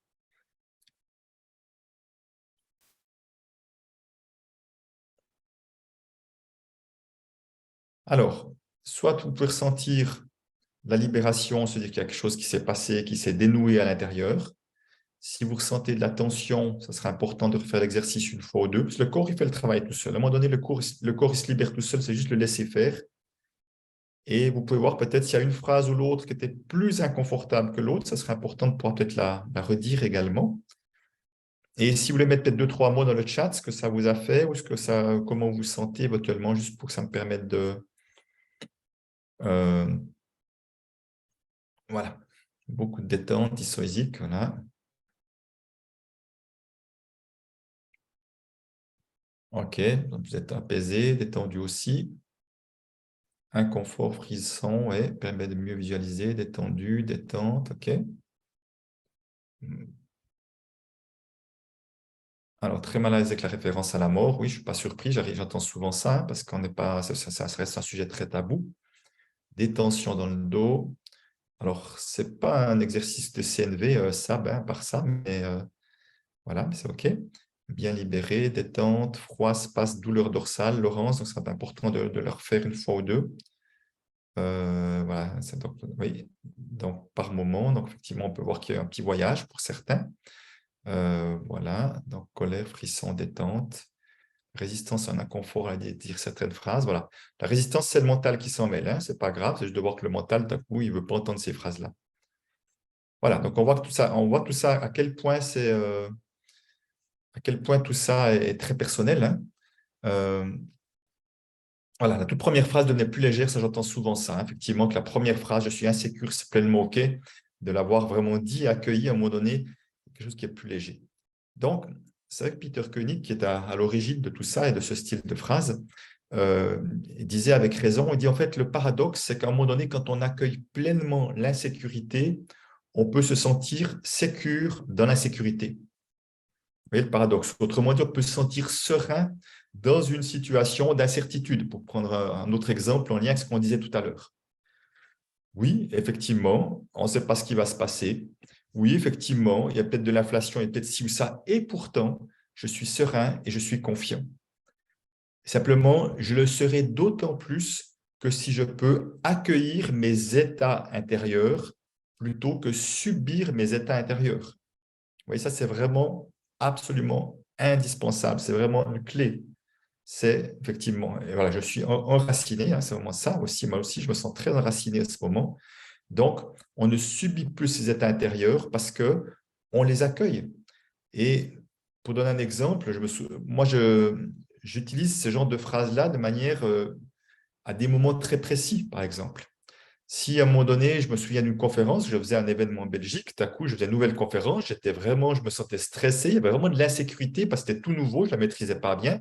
Alors, soit vous pouvez ressentir la libération, c'est-à-dire qu'il y a quelque chose qui s'est passé, qui s'est dénoué à l'intérieur. Si vous ressentez de la tension, ça sera important de refaire l'exercice une fois ou deux, parce que le corps, il fait le travail tout seul. À un moment donné, le corps il se libère tout seul, c'est juste le laisser faire. Et vous pouvez voir peut-être s'il y a une phrase ou l'autre qui était plus inconfortable que l'autre, ça serait important de pouvoir peut-être la redire également. Et si vous voulez mettre peut-être 2-3 mots dans le chat, ce que ça vous a fait ou comment vous vous sentez éventuellement, juste pour que ça me permette de... voilà, beaucoup de détente, dysphoïsique, voilà. Ok, donc vous êtes apaisé, détendu aussi. Inconfort, frisson, ouais, permet de mieux visualiser, détendu, détente, ok. Alors, très mal à l'aise avec la référence à la mort, oui, je ne suis pas surpris, j'entends souvent ça, parce qu'on n'est pas, ça reste un sujet très tabou. Détention dans le dos. Alors, ce n'est pas un exercice de CNV, ça, par ça, mais voilà, c'est ok. Bien libéré, détente, froid, space, douleur dorsale, Laurence, donc c'est important de le refaire une fois ou deux. Voilà, donc, oui, donc par moment, donc effectivement, on peut voir qu'il y a un petit voyage pour certains. Voilà, donc colère, frisson, détente, résistance à un inconfort à dire certaines phrases. Voilà, la résistance, c'est le mental qui s'en mêle, hein, c'est pas grave, c'est juste de voir que le mental, d'un coup, il veut pas entendre ces phrases-là. Voilà, donc on voit tout ça, à quel point tout ça est très personnel, hein. Voilà, la toute première phrase devenait plus légère, ça j'entends souvent ça, hein. Effectivement, que la première phrase, je suis insécure, c'est pleinement OK, de l'avoir vraiment dit, accueilli à un moment donné, quelque chose qui est plus léger. Donc, c'est vrai que Peter Koenig, qui est à l'origine de tout ça et de ce style de phrase, disait avec raison, il dit en fait, le paradoxe, c'est qu'à un moment donné, quand on accueille pleinement l'insécurité, on peut se sentir sécure dans l'insécurité. Vous voyez le paradoxe. Autrement dit, on peut se sentir serein dans une situation d'incertitude, pour prendre un autre exemple en lien avec ce qu'on disait tout à l'heure. Oui, effectivement, on ne sait pas ce qui va se passer. Oui, effectivement, il y a peut-être de l'inflation, il y a peut-être ci ou ça, et pourtant, je suis serein et je suis confiant. Simplement, je le serai d'autant plus que si je peux accueillir mes états intérieurs plutôt que subir mes états intérieurs. Vous voyez, ça, c'est vraiment absolument indispensable. C'est vraiment une clé. C'est effectivement, et voilà, je suis enraciné, hein, c'est vraiment ça aussi. Moi aussi, je me sens très enraciné à ce moment. Donc, on ne subit plus ces états intérieurs parce qu'on les accueille. Et pour donner un exemple, moi, j'utilise ce genre de phrases-là de manière à des moments très précis, par exemple. Si à un moment donné, je me souviens d'une conférence, je faisais un événement en Belgique, tout à coup, je faisais une nouvelle conférence, je me sentais stressé, il y avait vraiment de l'insécurité parce que c'était tout nouveau, je ne la maîtrisais pas bien.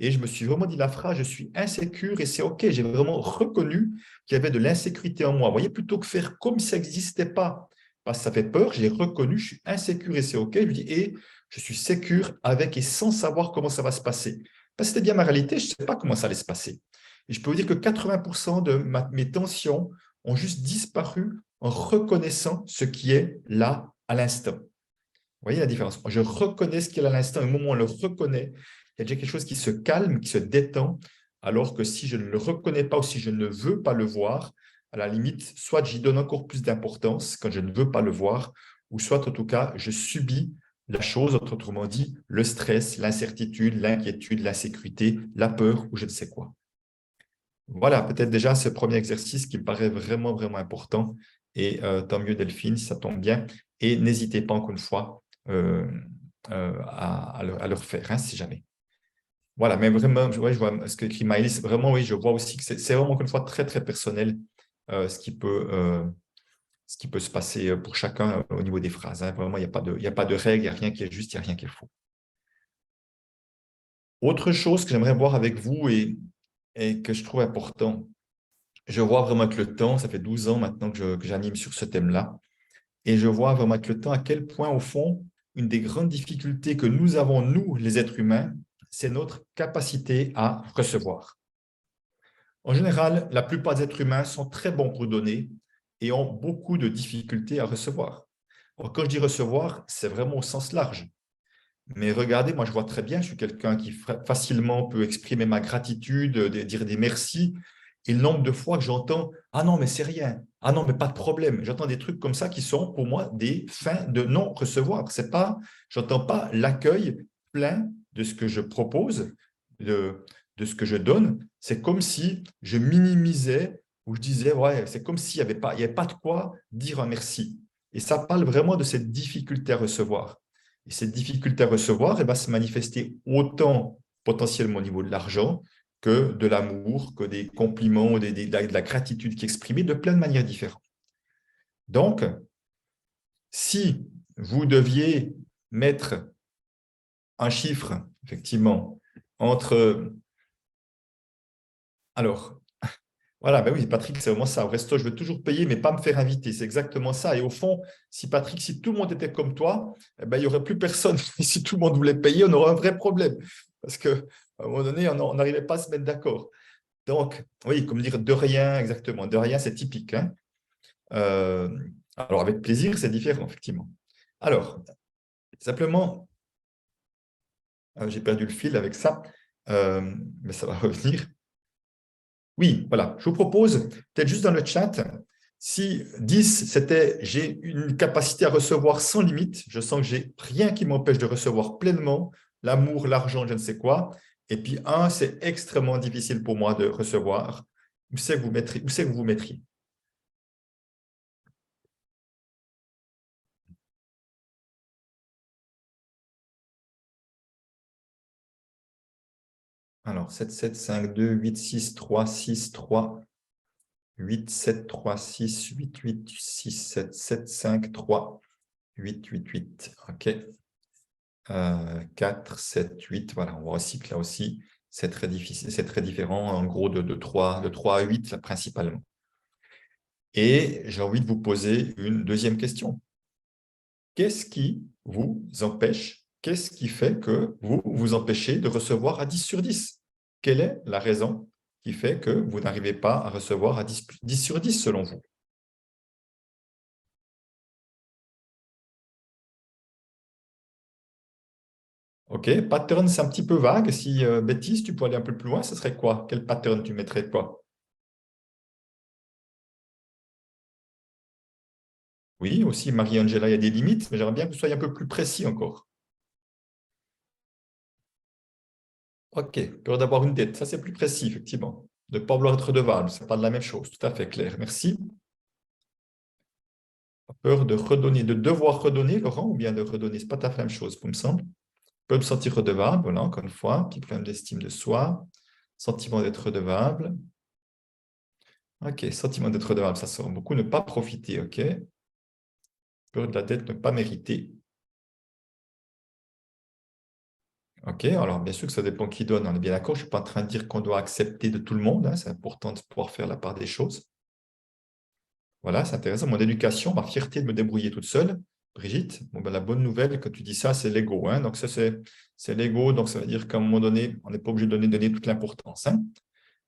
Et je me suis vraiment dit la phrase, je suis insécure et c'est OK. J'ai vraiment reconnu qu'il y avait de l'insécurité en moi. Vous voyez, plutôt que faire comme si ça n'existait pas, parce que ça fait peur, j'ai reconnu, je suis insécure et c'est OK. Je me dis, et je suis sécure avec et sans savoir comment ça va se passer. Parce que c'était bien ma réalité, je ne sais pas comment ça allait se passer. Et je peux vous dire que 80% de mes tensions ont juste disparu en reconnaissant ce qui est là à l'instant. Vous voyez la différence? Je reconnais ce qui est là à l'instant, et au moment où on le reconnaît, il y a déjà quelque chose qui se calme, qui se détend, alors que si je ne le reconnais pas ou si je ne veux pas le voir, à la limite, soit j'y donne encore plus d'importance quand je ne veux pas le voir, ou soit en tout cas, je subis la chose, autrement dit, le stress, l'incertitude, l'inquiétude, l'insécurité, la peur ou je ne sais quoi. Voilà, peut-être déjà ce premier exercice qui me paraît vraiment, vraiment important. Et tant mieux Delphine, si ça tombe bien. Et n'hésitez pas encore une fois à le refaire, hein, si jamais. Voilà, mais vraiment, ouais, je vois ce que écrit Maëlys. Vraiment, oui, je vois aussi que c'est vraiment encore une fois très, très personnel ce qui peut se passer pour chacun au niveau des phrases. Hein. Vraiment, il n'y a pas de règle, il n'y a rien qui est juste, il n'y a rien qui est faux. Autre chose que j'aimerais voir avec vous et que je trouve important, je vois vraiment avec le temps, ça fait 12 ans maintenant que j'anime sur ce thème-là, et je vois vraiment avec le temps à quel point, au fond, une des grandes difficultés que nous avons, nous, les êtres humains, c'est notre capacité à recevoir. En général, la plupart des êtres humains sont très bons pour donner et ont beaucoup de difficultés à recevoir. Alors, quand je dis recevoir, c'est vraiment au sens large. Mais regardez, moi, je vois très bien, je suis quelqu'un qui facilement peut exprimer ma gratitude, dire des merci. Et le nombre de fois que j'entends « Ah non, mais c'est rien. Ah non, mais pas de problème. » J'entends des trucs comme ça qui sont pour moi des fins de non-recevoir. Je n'entends pas l'accueil plein de ce que je propose, de ce que je donne. C'est comme si je minimisais ou je disais « Ouais, c'est comme s'il n'y avait pas de quoi dire un merci. » Et ça parle vraiment de cette difficulté à recevoir. Et cette difficulté à recevoir, elle va se manifester autant potentiellement au niveau de l'argent que de l'amour, que des compliments, de la gratitude qui est exprimée de plein de manières différentes. Donc, si vous deviez mettre un chiffre, effectivement, entre… Alors, voilà, ben oui, Patrick, c'est vraiment ça. Au resto, je veux toujours payer, mais pas me faire inviter. C'est exactement ça. Et au fond, si Patrick, si tout le monde était comme toi, eh ben, il n'y aurait plus personne. Et si tout le monde voulait payer, on aurait un vrai problème. Parce qu'à un moment donné, on n'arrivait pas à se mettre d'accord. Donc, oui, comme dire de rien, exactement. De rien, c'est typique. Hein. Alors, avec plaisir, c'est différent, effectivement. Alors, simplement, j'ai perdu le fil avec ça, mais ça va revenir. Oui, voilà. Je vous propose, peut-être juste dans le chat, si 10, c'était j'ai une capacité à recevoir sans limite, je sens que j'ai rien qui m'empêche de recevoir pleinement l'amour, l'argent, je ne sais quoi. Et puis 1, c'est extrêmement difficile pour moi de recevoir. Où c'est que vous vous mettriez? Alors, 7, 7, 5, 2, 8, 6, 3, 6, 3, 8, 7, 3, 6, 8, 8, 6, 7, 7, 5, 3, 8, 8, 8. OK. 4, 7, 8. Voilà, on voit aussi que là aussi, C'est très difficile, c'est très différent, en gros, de 3 à 8, là, principalement. Et j'ai envie de vous poser une deuxième question. Qu'est-ce qui vous empêche, qu'est-ce qui fait que vous vous empêchez de recevoir à 10 sur 10? Quelle est la raison qui fait que vous n'arrivez pas à recevoir à 10 sur 10 selon vous? OK, pattern, c'est un petit peu vague. Si Baptiste, tu peux aller un peu plus loin, ce serait quoi? Quel pattern tu mettrais quoi? Oui, aussi, Marie-Angela, il y a des limites, mais j'aimerais bien que vous soyez un peu plus précis encore. OK, peur d'avoir une dette, ça c'est plus précis, effectivement. De ne pas vouloir être redevable, ce n'est pas de la même chose, tout à fait clair. Merci. Peur de redonner, de devoir redonner, Laurent, ou bien de redonner, ce n'est pas tout à fait la même chose, il me semble. Peut me sentir redevable, voilà, encore une fois, petit problème d'estime de soi, sentiment d'être redevable. OK, sentiment d'être redevable, ça sort beaucoup, ne pas profiter, OK. Peur de la dette, ne pas mériter. OK, alors bien sûr que ça dépend qui donne, on est bien d'accord, je ne suis pas en train de dire qu'on doit accepter de tout le monde, hein, c'est important de pouvoir faire la part des choses. Voilà, c'est intéressant. Mon éducation, ma fierté de me débrouiller toute seule. Brigitte, bon, ben, la bonne nouvelle, quand tu dis ça, c'est l'ego, hein. Donc, ça, c'est l'ego. Donc, ça veut dire qu'à un moment donné, on n'est pas obligé de donner toute l'importance, hein.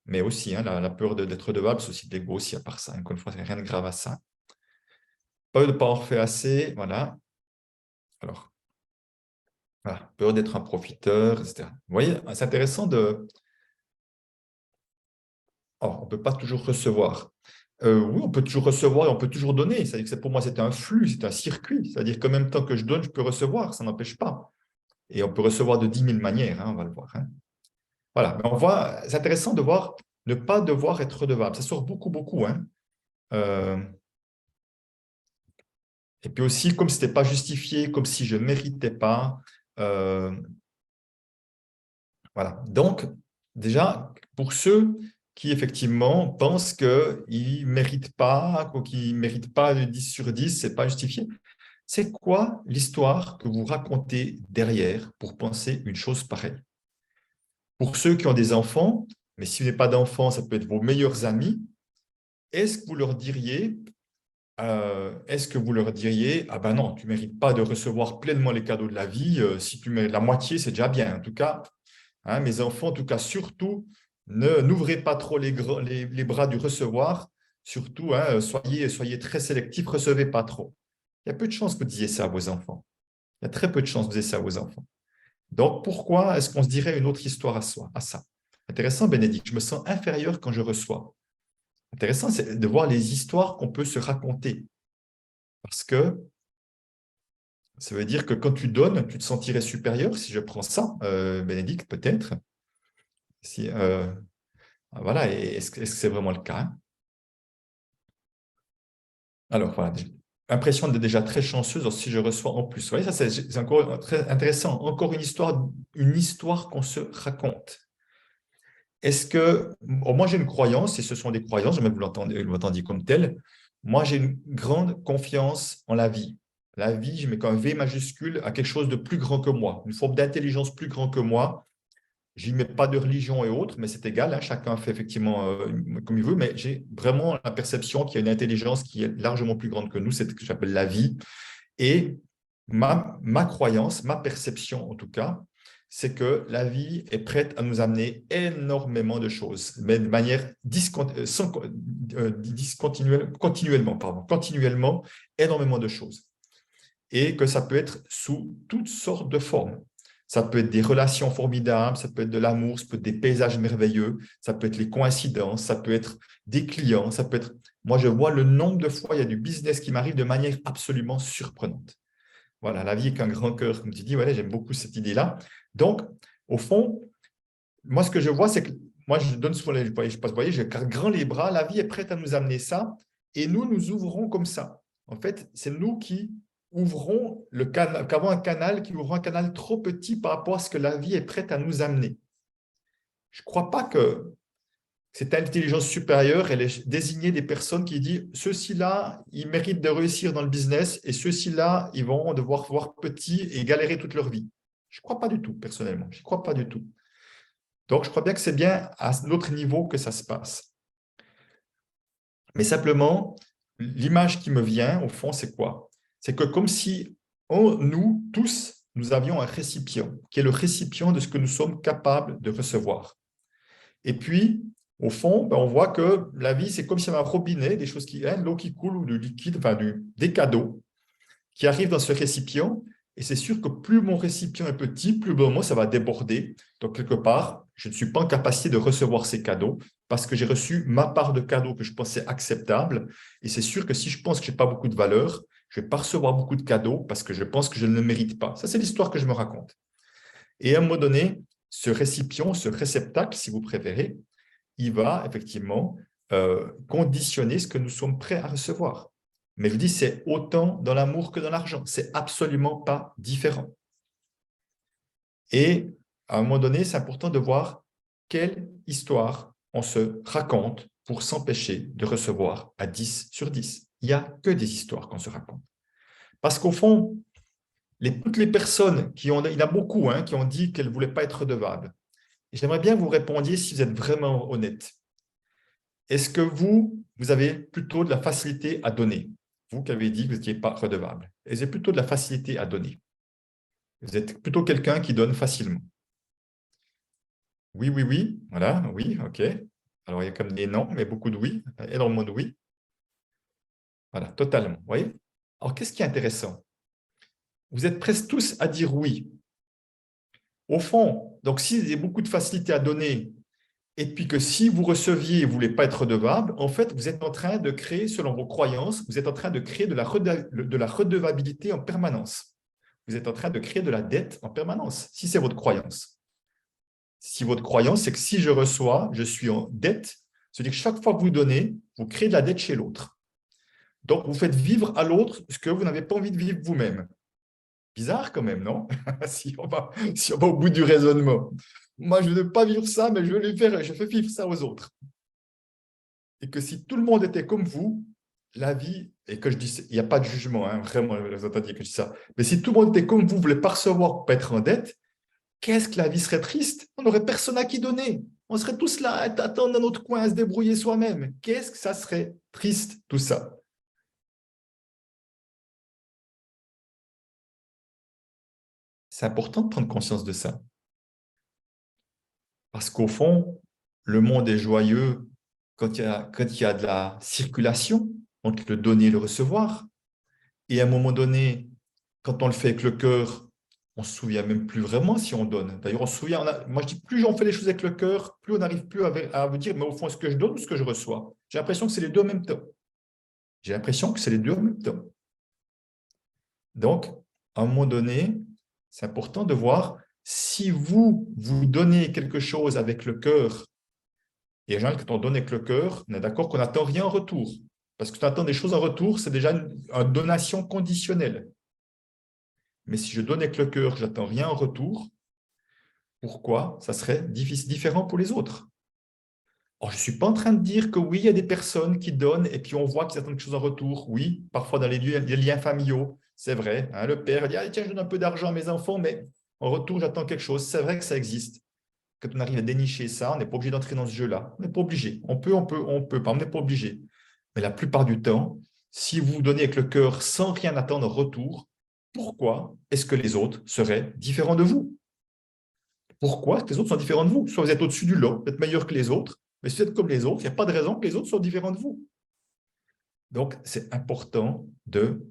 Mais aussi, hein, la peur d'être redevable, c'est aussi de l'ego aussi, à part ça. Encore une fois, il n'y a rien de grave à ça. Peur de ne pas en faire assez, voilà. Alors, voilà, peur d'être un profiteur, etc. Vous voyez, c'est intéressant de… Oh, on ne peut pas toujours recevoir. Oui, on peut toujours recevoir et on peut toujours donner. C'est-à-dire que pour moi, c'est un flux, c'est un circuit. C'est-à-dire qu'en même temps que je donne, je peux recevoir. Ça n'empêche pas. Et on peut recevoir de 10 000 manières, hein, on va le voir, hein. Voilà, mais on voit, c'est intéressant de voir ne pas devoir être redevable. Ça sort beaucoup, beaucoup, hein. Euh, et puis aussi, comme ce n'était pas justifié, comme si je ne méritais pas. euh, voilà. Donc, déjà, pour ceux qui effectivement pensent qu'ils ne méritent pas ou qu'ils ne méritent pas de 10 sur 10, ce n'est pas justifié. C'est quoi l'histoire que vous racontez derrière pour penser une chose pareille? Pour ceux qui ont des enfants, mais si vous n'avez pas d'enfants, ça peut être vos meilleurs amis, est-ce que vous leur diriez, ah ben non, tu ne mérites pas de recevoir pleinement les cadeaux de la vie, si tu mets la moitié, c'est déjà bien. En tout cas, hein, mes enfants, en tout cas, surtout, n'ouvrez pas trop les bras du recevoir, surtout, hein, soyez très sélectifs, recevez pas trop. Il y a peu de chances que vous disiez ça à vos enfants. Il y a très peu de chances que vous disiez ça à vos enfants. Donc, pourquoi est-ce qu'on se dirait une autre histoire à ça? Intéressant, Bénédicte, je me sens inférieur quand je reçois. Intéressant, c'est de voir les histoires qu'on peut se raconter. Parce que ça veut dire que quand tu donnes, tu te sentirais supérieur, si je prends ça, Bénédicte, peut-être. Si, voilà, est-ce que c'est vraiment le cas, hein? Alors, voilà, impression d'être déjà très chanceuse si je reçois en plus. Vous voyez, ça, c'est encore très intéressant. Encore une histoire qu'on se raconte. Est-ce que, moi j'ai une croyance, et ce sont des croyances, j'aimerais que vous l'entendiez comme tel. Moi j'ai une grande confiance en la vie. La vie, je mets comme un V majuscule à quelque chose de plus grand que moi, une forme d'intelligence plus grand que moi. Je n'y mets pas de religion et autres, mais c'est égal, hein, chacun fait effectivement comme il veut, mais j'ai vraiment la perception qu'il y a une intelligence qui est largement plus grande que nous, c'est ce que j'appelle la vie. Et ma croyance, ma perception en tout cas, c'est que la vie est prête à nous amener énormément de choses, mais de manière continuellement, énormément de choses. Et que ça peut être sous toutes sortes de formes. Ça peut être des relations formidables, ça peut être de l'amour, ça peut être des paysages merveilleux, ça peut être les coïncidences, ça peut être des clients, ça peut être… Moi, je vois le nombre de fois, il y a du business qui m'arrive de manière absolument surprenante. Voilà, la vie est qu'un grand cœur, comme tu dis. Voilà, j'aime beaucoup cette idée-là. Donc, au fond, moi, ce que je vois, c'est que moi, je donne souvent les… Je passe, vous voyez, je garde grand les bras. La vie est prête à nous amener ça et nous ouvrons comme ça. En fait, c'est nous qui ouvrons le canal, qu'avant un canal, qui ouvre un canal trop petit par rapport à ce que la vie est prête à nous amener. Je ne crois pas que cette intelligence supérieure, elle est désignée des personnes qui disent ceux-ci-là, ils méritent de réussir dans le business et ceux-ci-là, ils vont devoir voir petit et galérer toute leur vie. Je ne crois pas du tout, personnellement. Je ne crois pas du tout. Donc, je crois bien que c'est bien à l'autre niveau que ça se passe. Mais simplement, l'image qui me vient, au fond, c'est quoi? C'est que comme si nous, tous, nous avions un récipient, qui est le récipient de ce que nous sommes capables de recevoir. Et puis, au fond, on voit que la vie, c'est comme si il y avait un robinet, des choses qui, l'eau qui coule ou du liquide, enfin des cadeaux qui arrivent dans ce récipient. Et c'est sûr que plus mon récipient est petit, plus moi, ça va déborder. Donc, quelque part, je ne suis pas en capacité de recevoir ces cadeaux parce que j'ai reçu ma part de cadeaux que je pensais acceptable. Et c'est sûr que si je pense que je n'ai pas beaucoup de valeur, je ne vais pas recevoir beaucoup de cadeaux parce que je pense que je ne le mérite pas. Ça, c'est l'histoire que je me raconte. Et à un moment donné, ce récipient, ce réceptacle, si vous préférez, il va effectivement conditionner ce que nous sommes prêts à recevoir. Mais je dis, c'est autant dans l'amour que dans l'argent. C'est absolument pas différent. Et à un moment donné, c'est important de voir quelle histoire on se raconte pour s'empêcher de recevoir à 10 sur 10. Il n'y a que des histoires qu'on se raconte. Parce qu'au fond, toutes les personnes il y en a beaucoup qui ont dit qu'elles ne voulaient pas être redevables. Et j'aimerais bien que vous répondiez si vous êtes vraiment honnête. Est-ce que vous avez plutôt de la facilité à donner? Vous qui avez dit que vous n'étiez pas redevable. Et vous avez plutôt de la facilité à donner. Vous êtes plutôt quelqu'un qui donne facilement. Oui, oui, oui. Voilà, oui, ok. Alors, il y a comme des non, mais beaucoup de oui. Énormément de oui. Voilà, totalement. Vous voyez? Alors, qu'est-ce qui est intéressant? Vous êtes presque tous à dire oui. Au fond, donc si vous avez beaucoup de facilité à donner, et puis que si vous receviez et vous ne voulez pas être redevable, en fait, vous êtes en train de créer, selon vos croyances, vous êtes en train de créer de la redevabilité en permanence. Vous êtes en train de créer de la dette en permanence, si c'est votre croyance. Si votre croyance, c'est que si je reçois, je suis en dette, c'est-à-dire que chaque fois que vous donnez, vous créez de la dette chez l'autre. Donc, vous faites vivre à l'autre ce que vous n'avez pas envie de vivre vous-même. Bizarre quand même, non? si on va au bout du raisonnement. Moi, je ne veux pas vivre ça, mais je fais vivre ça aux autres. Et que si tout le monde était comme vous, la vie, et que je dis, il n'y a pas de jugement, vraiment, vous entendiez que je dis ça, mais si tout le monde était comme vous, voulait pas recevoir pour pas être en dette, qu'est-ce que la vie serait triste? On n'aurait personne à qui donner. On serait tous là à attendre dans notre coin, à se débrouiller soi-même. Qu'est-ce que ça serait triste, tout ça? C'est important de prendre conscience de ça. Parce qu'au fond, le monde est joyeux quand il y a de la circulation entre le donner et le recevoir. Et à un moment donné, quand on le fait avec le cœur, on ne se souvient même plus vraiment si on donne. D'ailleurs, on se souvient, moi je dis, plus on fait les choses avec le cœur, plus on n'arrive plus à vous dire, mais au fond, est-ce que je donne ou est-ce que je reçois? J'ai l'impression que c'est les deux en même temps. J'ai l'impression que c'est les deux en même temps. Donc, à un moment donné, c'est important de voir si vous donnez quelque chose avec le cœur. Et en général, quand on donne avec le cœur, on est d'accord qu'on n'attend rien en retour. Parce que tu attends des choses en retour, c'est déjà une donation conditionnelle. Mais si je donne avec le cœur, je n'attends rien en retour, pourquoi ça serait différent pour les autres? Alors, je ne suis pas en train de dire que oui, il y a des personnes qui donnent et puis on voit qu'ils attendent quelque chose en retour. Oui, parfois dans les liens familiaux, c'est vrai. Le père dit, tiens, je donne un peu d'argent à mes enfants, mais en retour, j'attends quelque chose. C'est vrai que ça existe. Quand on arrive à dénicher ça, on n'est pas obligé d'entrer dans ce jeu-là. On n'est pas obligé. On peut pas, on n'est pas obligé. Mais la plupart du temps, si vous donnez avec le cœur sans rien attendre en retour, pourquoi est-ce que les autres seraient différents de vous? Pourquoi est-ce que les autres sont différents de vous? Soit vous êtes au-dessus du lot, vous êtes meilleur que les autres, mais si vous êtes comme les autres, il n'y a pas de raison que les autres soient différents de vous. Donc, c'est important de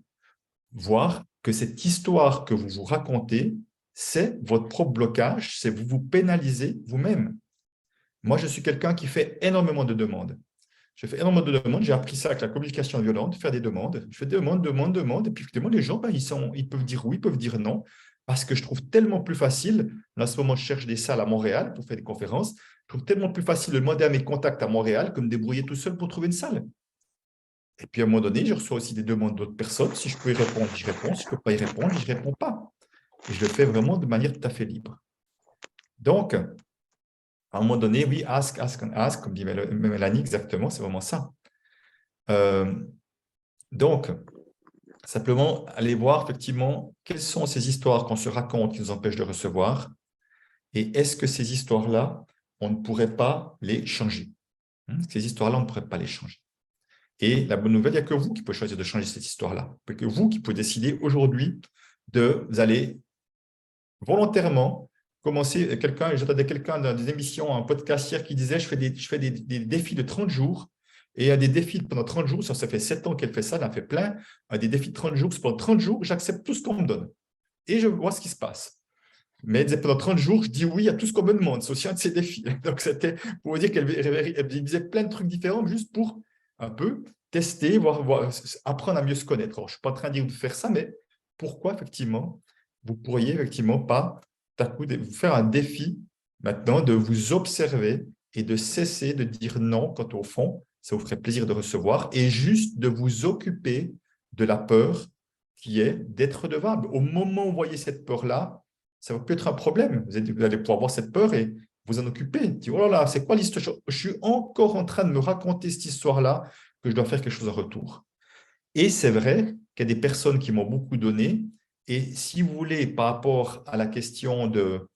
voir que cette histoire que vous vous racontez, c'est votre propre blocage, c'est vous vous pénalisez vous-même. Moi, je suis quelqu'un qui fait énormément de demandes. Je fais énormément de demandes. J'ai appris ça avec la communication violente, faire des demandes. Je fais des demandes. Et puis, finalement, les gens, ils peuvent dire oui, ils peuvent dire non. Parce que je trouve tellement plus facile, en ce moment, je cherche des salles à Montréal pour faire des conférences. Je trouve tellement plus facile de demander à mes contacts à Montréal que de me débrouiller tout seul pour trouver une salle. Et puis, à un moment donné, je reçois aussi des demandes d'autres personnes. Si je peux y répondre, je réponds. Si je ne peux pas y répondre, je ne réponds pas. Et je le fais vraiment de manière tout à fait libre. Donc, à un moment donné, oui, ask, ask and ask, comme dit Mélanie, exactement, c'est vraiment ça. Donc, simplement, aller voir effectivement quelles sont ces histoires qu'on se raconte qui nous empêchent de recevoir et est-ce que ces histoires-là on ne pourrait pas les changer. Ces histoires-là, on ne pourrait pas les changer. Et la bonne nouvelle, il n'y a que vous qui pouvez choisir de changer cette histoire-là. Il n'y a que vous qui pouvez décider aujourd'hui de vous aller volontairement commencer. J'entendais quelqu'un dans des émissions, un podcast hier qui disait je fais des défis de 30 jours. Et il y a des défis pendant 30 jours, ça fait 7 ans qu'elle fait ça, elle en fait plein. Des défis de 30 jours, pendant 30 jours, j'accepte tout ce qu'on me donne. Et je vois ce qui se passe. Mais elle disait pendant 30 jours, je dis oui à tout ce qu'on me demande. C'est aussi un de ces défis. Donc, c'était pour vous dire qu'elle disait plein de trucs différents juste pour un peu tester, apprendre à mieux se connaître. Alors, je ne suis pas en train de dire de faire ça, mais pourquoi, effectivement, vous pourriez effectivement pas vous faire un défi maintenant de vous observer et de cesser de dire non quand au fond, ça vous ferait plaisir de recevoir et juste de vous occuper de la peur qui est d'être redevable. Au moment où vous voyez cette peur-là, ça va peut être un problème. Vous allez pouvoir avoir cette peur et vous en occuper. Dire, oh là là, c'est quoi l'histoire? Je suis encore en train de me raconter cette histoire-là que je dois faire quelque chose en retour. Et c'est vrai qu'il y a des personnes qui m'ont beaucoup donné. Et si vous voulez, par rapport à la question de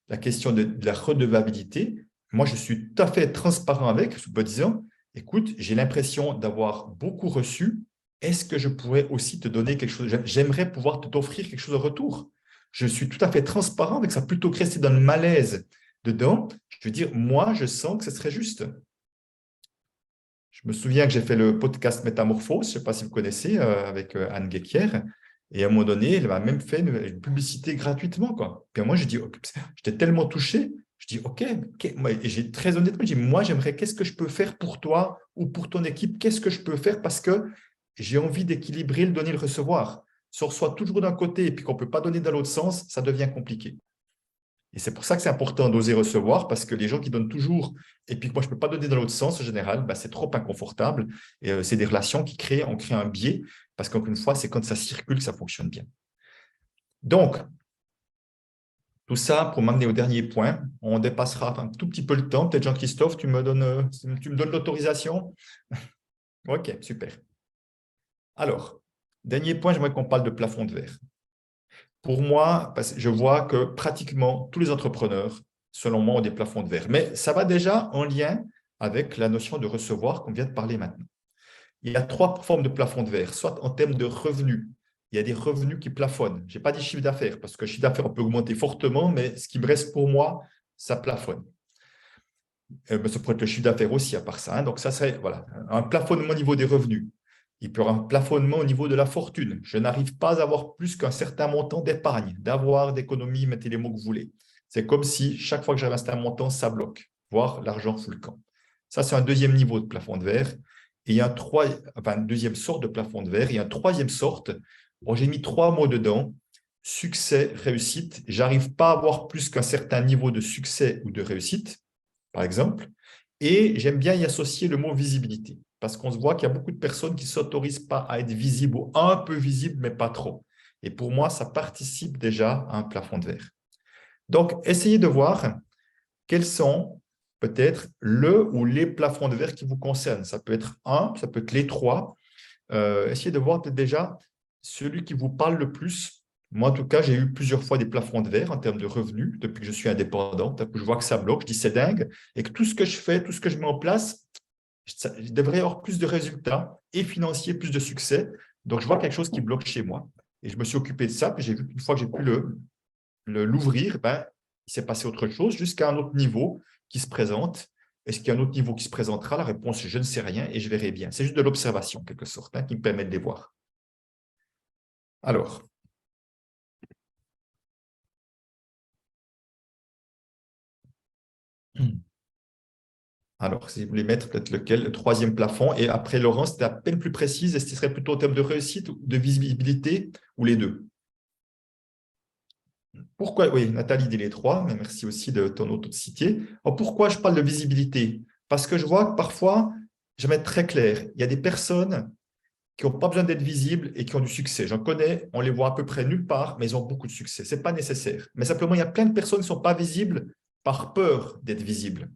la redevabilité, moi, je suis tout à fait transparent avec, en disant, écoute, j'ai l'impression d'avoir beaucoup reçu. Est-ce que je pourrais aussi te donner quelque chose? J'aimerais pouvoir t'offrir quelque chose en retour. Je suis tout à fait transparent avec ça, plutôt que rester dans le malaise dedans. Je veux dire, moi, je sens que ce serait juste. Je me souviens que j'ai fait le podcast Métamorphose, je ne sais pas si vous connaissez, avec Anne Guéquière. Et à un moment donné, elle m'a même fait une publicité gratuitement, quoi. Puis moi, je dis, j'étais tellement touché, je dis, OK. Et j'ai très honnêtement, je dis, moi, j'aimerais, qu'est-ce que je peux faire pour toi ou pour ton équipe? Qu'est-ce que je peux faire? Parce que j'ai envie d'équilibrer le donner et le recevoir. Si on reçoit toujours d'un côté et puis qu'on ne peut pas donner dans l'autre sens, ça devient compliqué. Et c'est pour ça que c'est important d'oser recevoir, parce que les gens qui donnent toujours, et puis que moi, je ne peux pas donner dans l'autre sens, en général, c'est trop inconfortable. Et c'est des relations on crée un biais, parce qu'encore une fois, c'est quand ça circule que ça fonctionne bien. Donc, tout ça pour m'amener au dernier point. On dépassera un tout petit peu le temps. Peut-être Jean-Christophe, tu me donnes l'autorisation? OK, super. Alors, dernier point, j'aimerais qu'on parle de plafond de verre. Pour moi, je vois que pratiquement tous les entrepreneurs, selon moi, ont des plafonds de verre. Mais ça va déjà en lien avec la notion de recevoir qu'on vient de parler maintenant. Il y a 3 formes de plafond de verre, soit en termes de revenus. Il y a des revenus qui plafonnent. Je n'ai pas dit chiffre d'affaires, parce que le chiffre d'affaires, on peut augmenter fortement, mais ce qui me reste pour moi, ça plafonne. Ça pourrait être le chiffre d'affaires aussi, à part ça. Donc, ça serait un plafonnement au niveau des revenus. Il peut y avoir un plafonnement au niveau de la fortune. Je n'arrive pas à avoir plus qu'un certain montant d'épargne, d'avoir, d'économie, mettez les mots que vous voulez. C'est comme si chaque fois que j'avais un montant, ça bloque, voire l'argent fout le camp. Ça, c'est un deuxième niveau de plafond de verre. Et il y a une deuxième sorte de plafond de verre. Et une troisième sorte. Bon, j'ai mis 3 mots dedans. Succès, réussite. Je n'arrive pas à avoir plus qu'un certain niveau de succès ou de réussite, par exemple. Et j'aime bien y associer le mot visibilité, parce qu'on se voit qu'il y a beaucoup de personnes qui ne s'autorisent pas à être visibles ou un peu visibles, mais pas trop. Et pour moi, ça participe déjà à un plafond de verre. Donc, essayez de voir quels sont peut-être le ou les plafonds de verre qui vous concernent. Ça peut être un, ça peut être les 3. Essayez de voir peut-être déjà celui qui vous parle le plus. Moi, en tout cas, j'ai eu plusieurs fois des plafonds de verre en termes de revenus depuis que je suis indépendant. Je vois que ça bloque, je dis c'est dingue, et que tout ce que je fais, tout ce que je mets en place, je devrais avoir plus de résultats et financiers, plus de succès. Donc, je vois quelque chose qui bloque chez moi. Et je me suis occupé de ça, puis j'ai vu qu'une fois que j'ai pu l'ouvrir, il s'est passé autre chose jusqu'à un autre niveau qui se présente. Est-ce qu'il y a un autre niveau qui se présentera? La réponse, je ne sais rien et je verrai bien. C'est juste de l'observation, en quelque sorte, qui me permet de les voir. Alors, si vous voulez mettre peut-être lequel, le 3e plafond, et après, Laurent, c'était à peine plus précise, est-ce que ce serait plutôt en termes de réussite, de visibilité, ou les deux? Pourquoi? Oui, Nathalie dit les 3, mais merci aussi de ton autocité. Alors, pourquoi je parle de visibilité? Parce que je vois que parfois, je vais être très clair, il y a des personnes qui n'ont pas besoin d'être visibles et qui ont du succès. J'en connais, on les voit à peu près nulle part, mais ils ont beaucoup de succès. Ce n'est pas nécessaire. Mais simplement, il y a plein de personnes qui ne sont pas visibles par peur d'être visibles.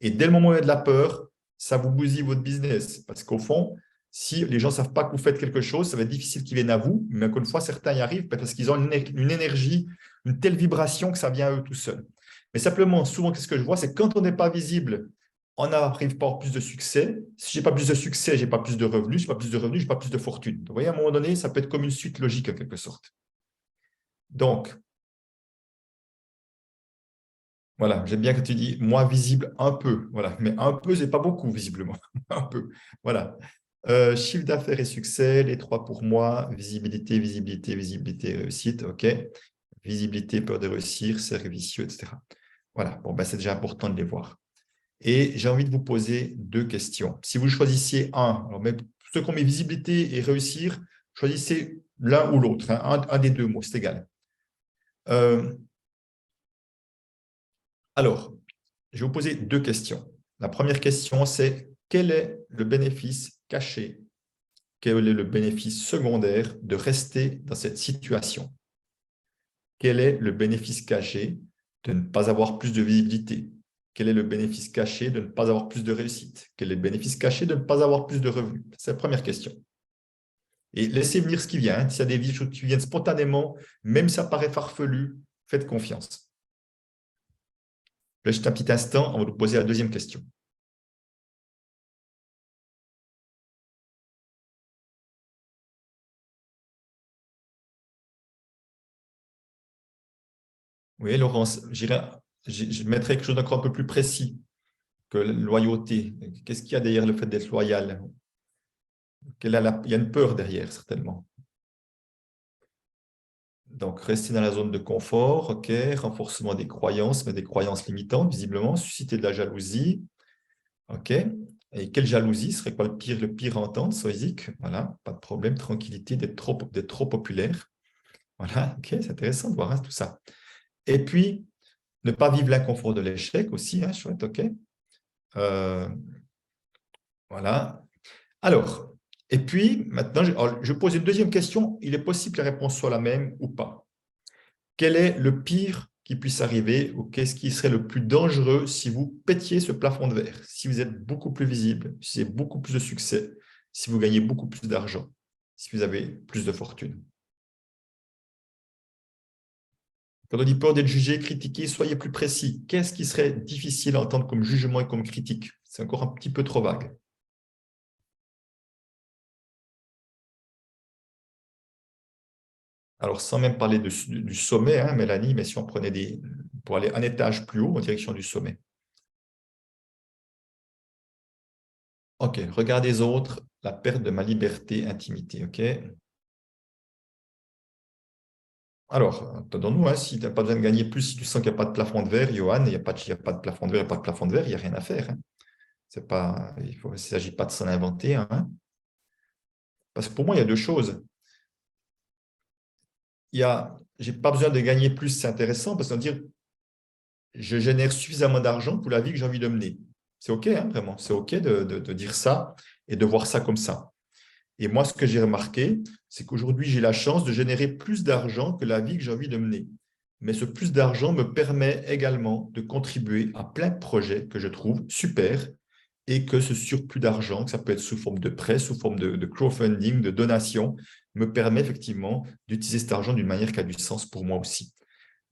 Et dès le moment où il y a de la peur, ça vous bousille votre business. Parce qu'au fond, si les gens ne savent pas que vous faites quelque chose, ça va être difficile qu'ils viennent à vous. Mais encore une fois, certains y arrivent parce qu'ils ont une énergie, une telle vibration que ça vient à eux tout seuls. Mais simplement, souvent, qu'est-ce que je vois? C'est quand on n'est pas visible, on n'arrive pas à avoir plus de succès. Si je n'ai pas plus de succès, je n'ai pas plus de revenus. Si je n'ai pas plus de revenus, je n'ai pas plus de fortune. Vous voyez, à un moment donné, ça peut être comme une suite logique en quelque sorte. Donc, voilà, j'aime bien que tu dis moins visible un peu. Voilà, mais un peu, c'est pas beaucoup, visiblement. Un peu. Voilà. Chiffre d'affaires et succès, les trois pour moi. Visibilité, visibilité, visibilité, réussite. OK. Visibilité, peur de réussir, cercle vicieux, etc. Voilà, bon, ben, c'est déjà important de les voir. Et j'ai envie de vous poser deux questions. Si vous choisissiez un, alors même ceux qui ont mis visibilité et réussir, choisissez l'un ou l'autre, hein, un des deux mots, c'est égal. Alors, je vais vous poser deux questions. La première question, c'est quel est le bénéfice caché, quel est le bénéfice secondaire de rester dans cette situation? Quel est le bénéfice caché de ne pas avoir plus de visibilité? Quel est le bénéfice caché de ne pas avoir plus de réussite? Quel est le bénéfice caché de ne pas avoir plus de revenus? C'est la première question. Et laissez venir ce qui vient. Hein. S'il y a des choses qui viennent spontanément, même si ça paraît farfelu, faites confiance. Juste un petit instant, on va vous poser la deuxième question. Oui, Laurence, je mettrais quelque chose d'encore un peu plus précis que la loyauté. Qu'est-ce qu'il y a derrière le fait d'être loyal? Il y a une peur derrière, certainement. Donc, rester dans la zone de confort, OK, renforcement des croyances, mais des croyances limitantes, visiblement, susciter de la jalousie, OK. Et quelle jalousie serait quoi le pire à entendre, Soisic? Voilà, pas de problème, tranquillité, d'être trop populaire. Voilà, OK, c'est intéressant de voir hein, tout ça. Et puis, ne pas vivre l'inconfort de l'échec aussi, hein, chouette, OK. Voilà. Alors, et puis, maintenant, je pose une deuxième question. Il est possible que la réponse soit la même ou pas. Quel est le pire qui puisse arriver ou qu'est-ce qui serait le plus dangereux si vous pétiez ce plafond de verre, si vous êtes beaucoup plus visible, si vous avez beaucoup plus de succès, si vous gagnez beaucoup plus d'argent, si vous avez plus de fortune? Quand on dit peur d'être jugé, critiqué, soyez plus précis. Qu'est-ce qui serait difficile à entendre comme jugement et comme critique? C'est encore un petit peu trop vague. Alors, sans même parler du sommet, hein, Mélanie, mais si on prenait pour aller un étage plus haut en direction du sommet. OK, regard des autres, la perte de ma liberté, intimité. OK. Alors, attendons-nous, hein, si tu n'as pas besoin de gagner plus, si tu sens qu'il n'y a pas de plafond de verre, Johan, il n'y a pas de plafond de verre, il n'y a pas de plafond de verre, il n'y a rien à faire. Hein. Il ne s'agit pas de s'en inventer. Hein. Parce que pour moi, il y a deux choses. Je n'ai pas besoin de gagner plus, c'est intéressant, parce qu'on dire je génère suffisamment d'argent pour la vie que j'ai envie de mener. C'est OK, hein, vraiment. C'est OK de dire ça et de voir ça comme ça. Et moi, ce que j'ai remarqué, c'est qu'aujourd'hui, j'ai la chance de générer plus d'argent que la vie que j'ai envie de mener. Mais ce plus d'argent me permet également de contribuer à plein de projets que je trouve super et que ce surplus d'argent, que ça peut être sous forme de prêt, sous forme de crowdfunding, de donation, me permet effectivement d'utiliser cet argent d'une manière qui a du sens pour moi aussi.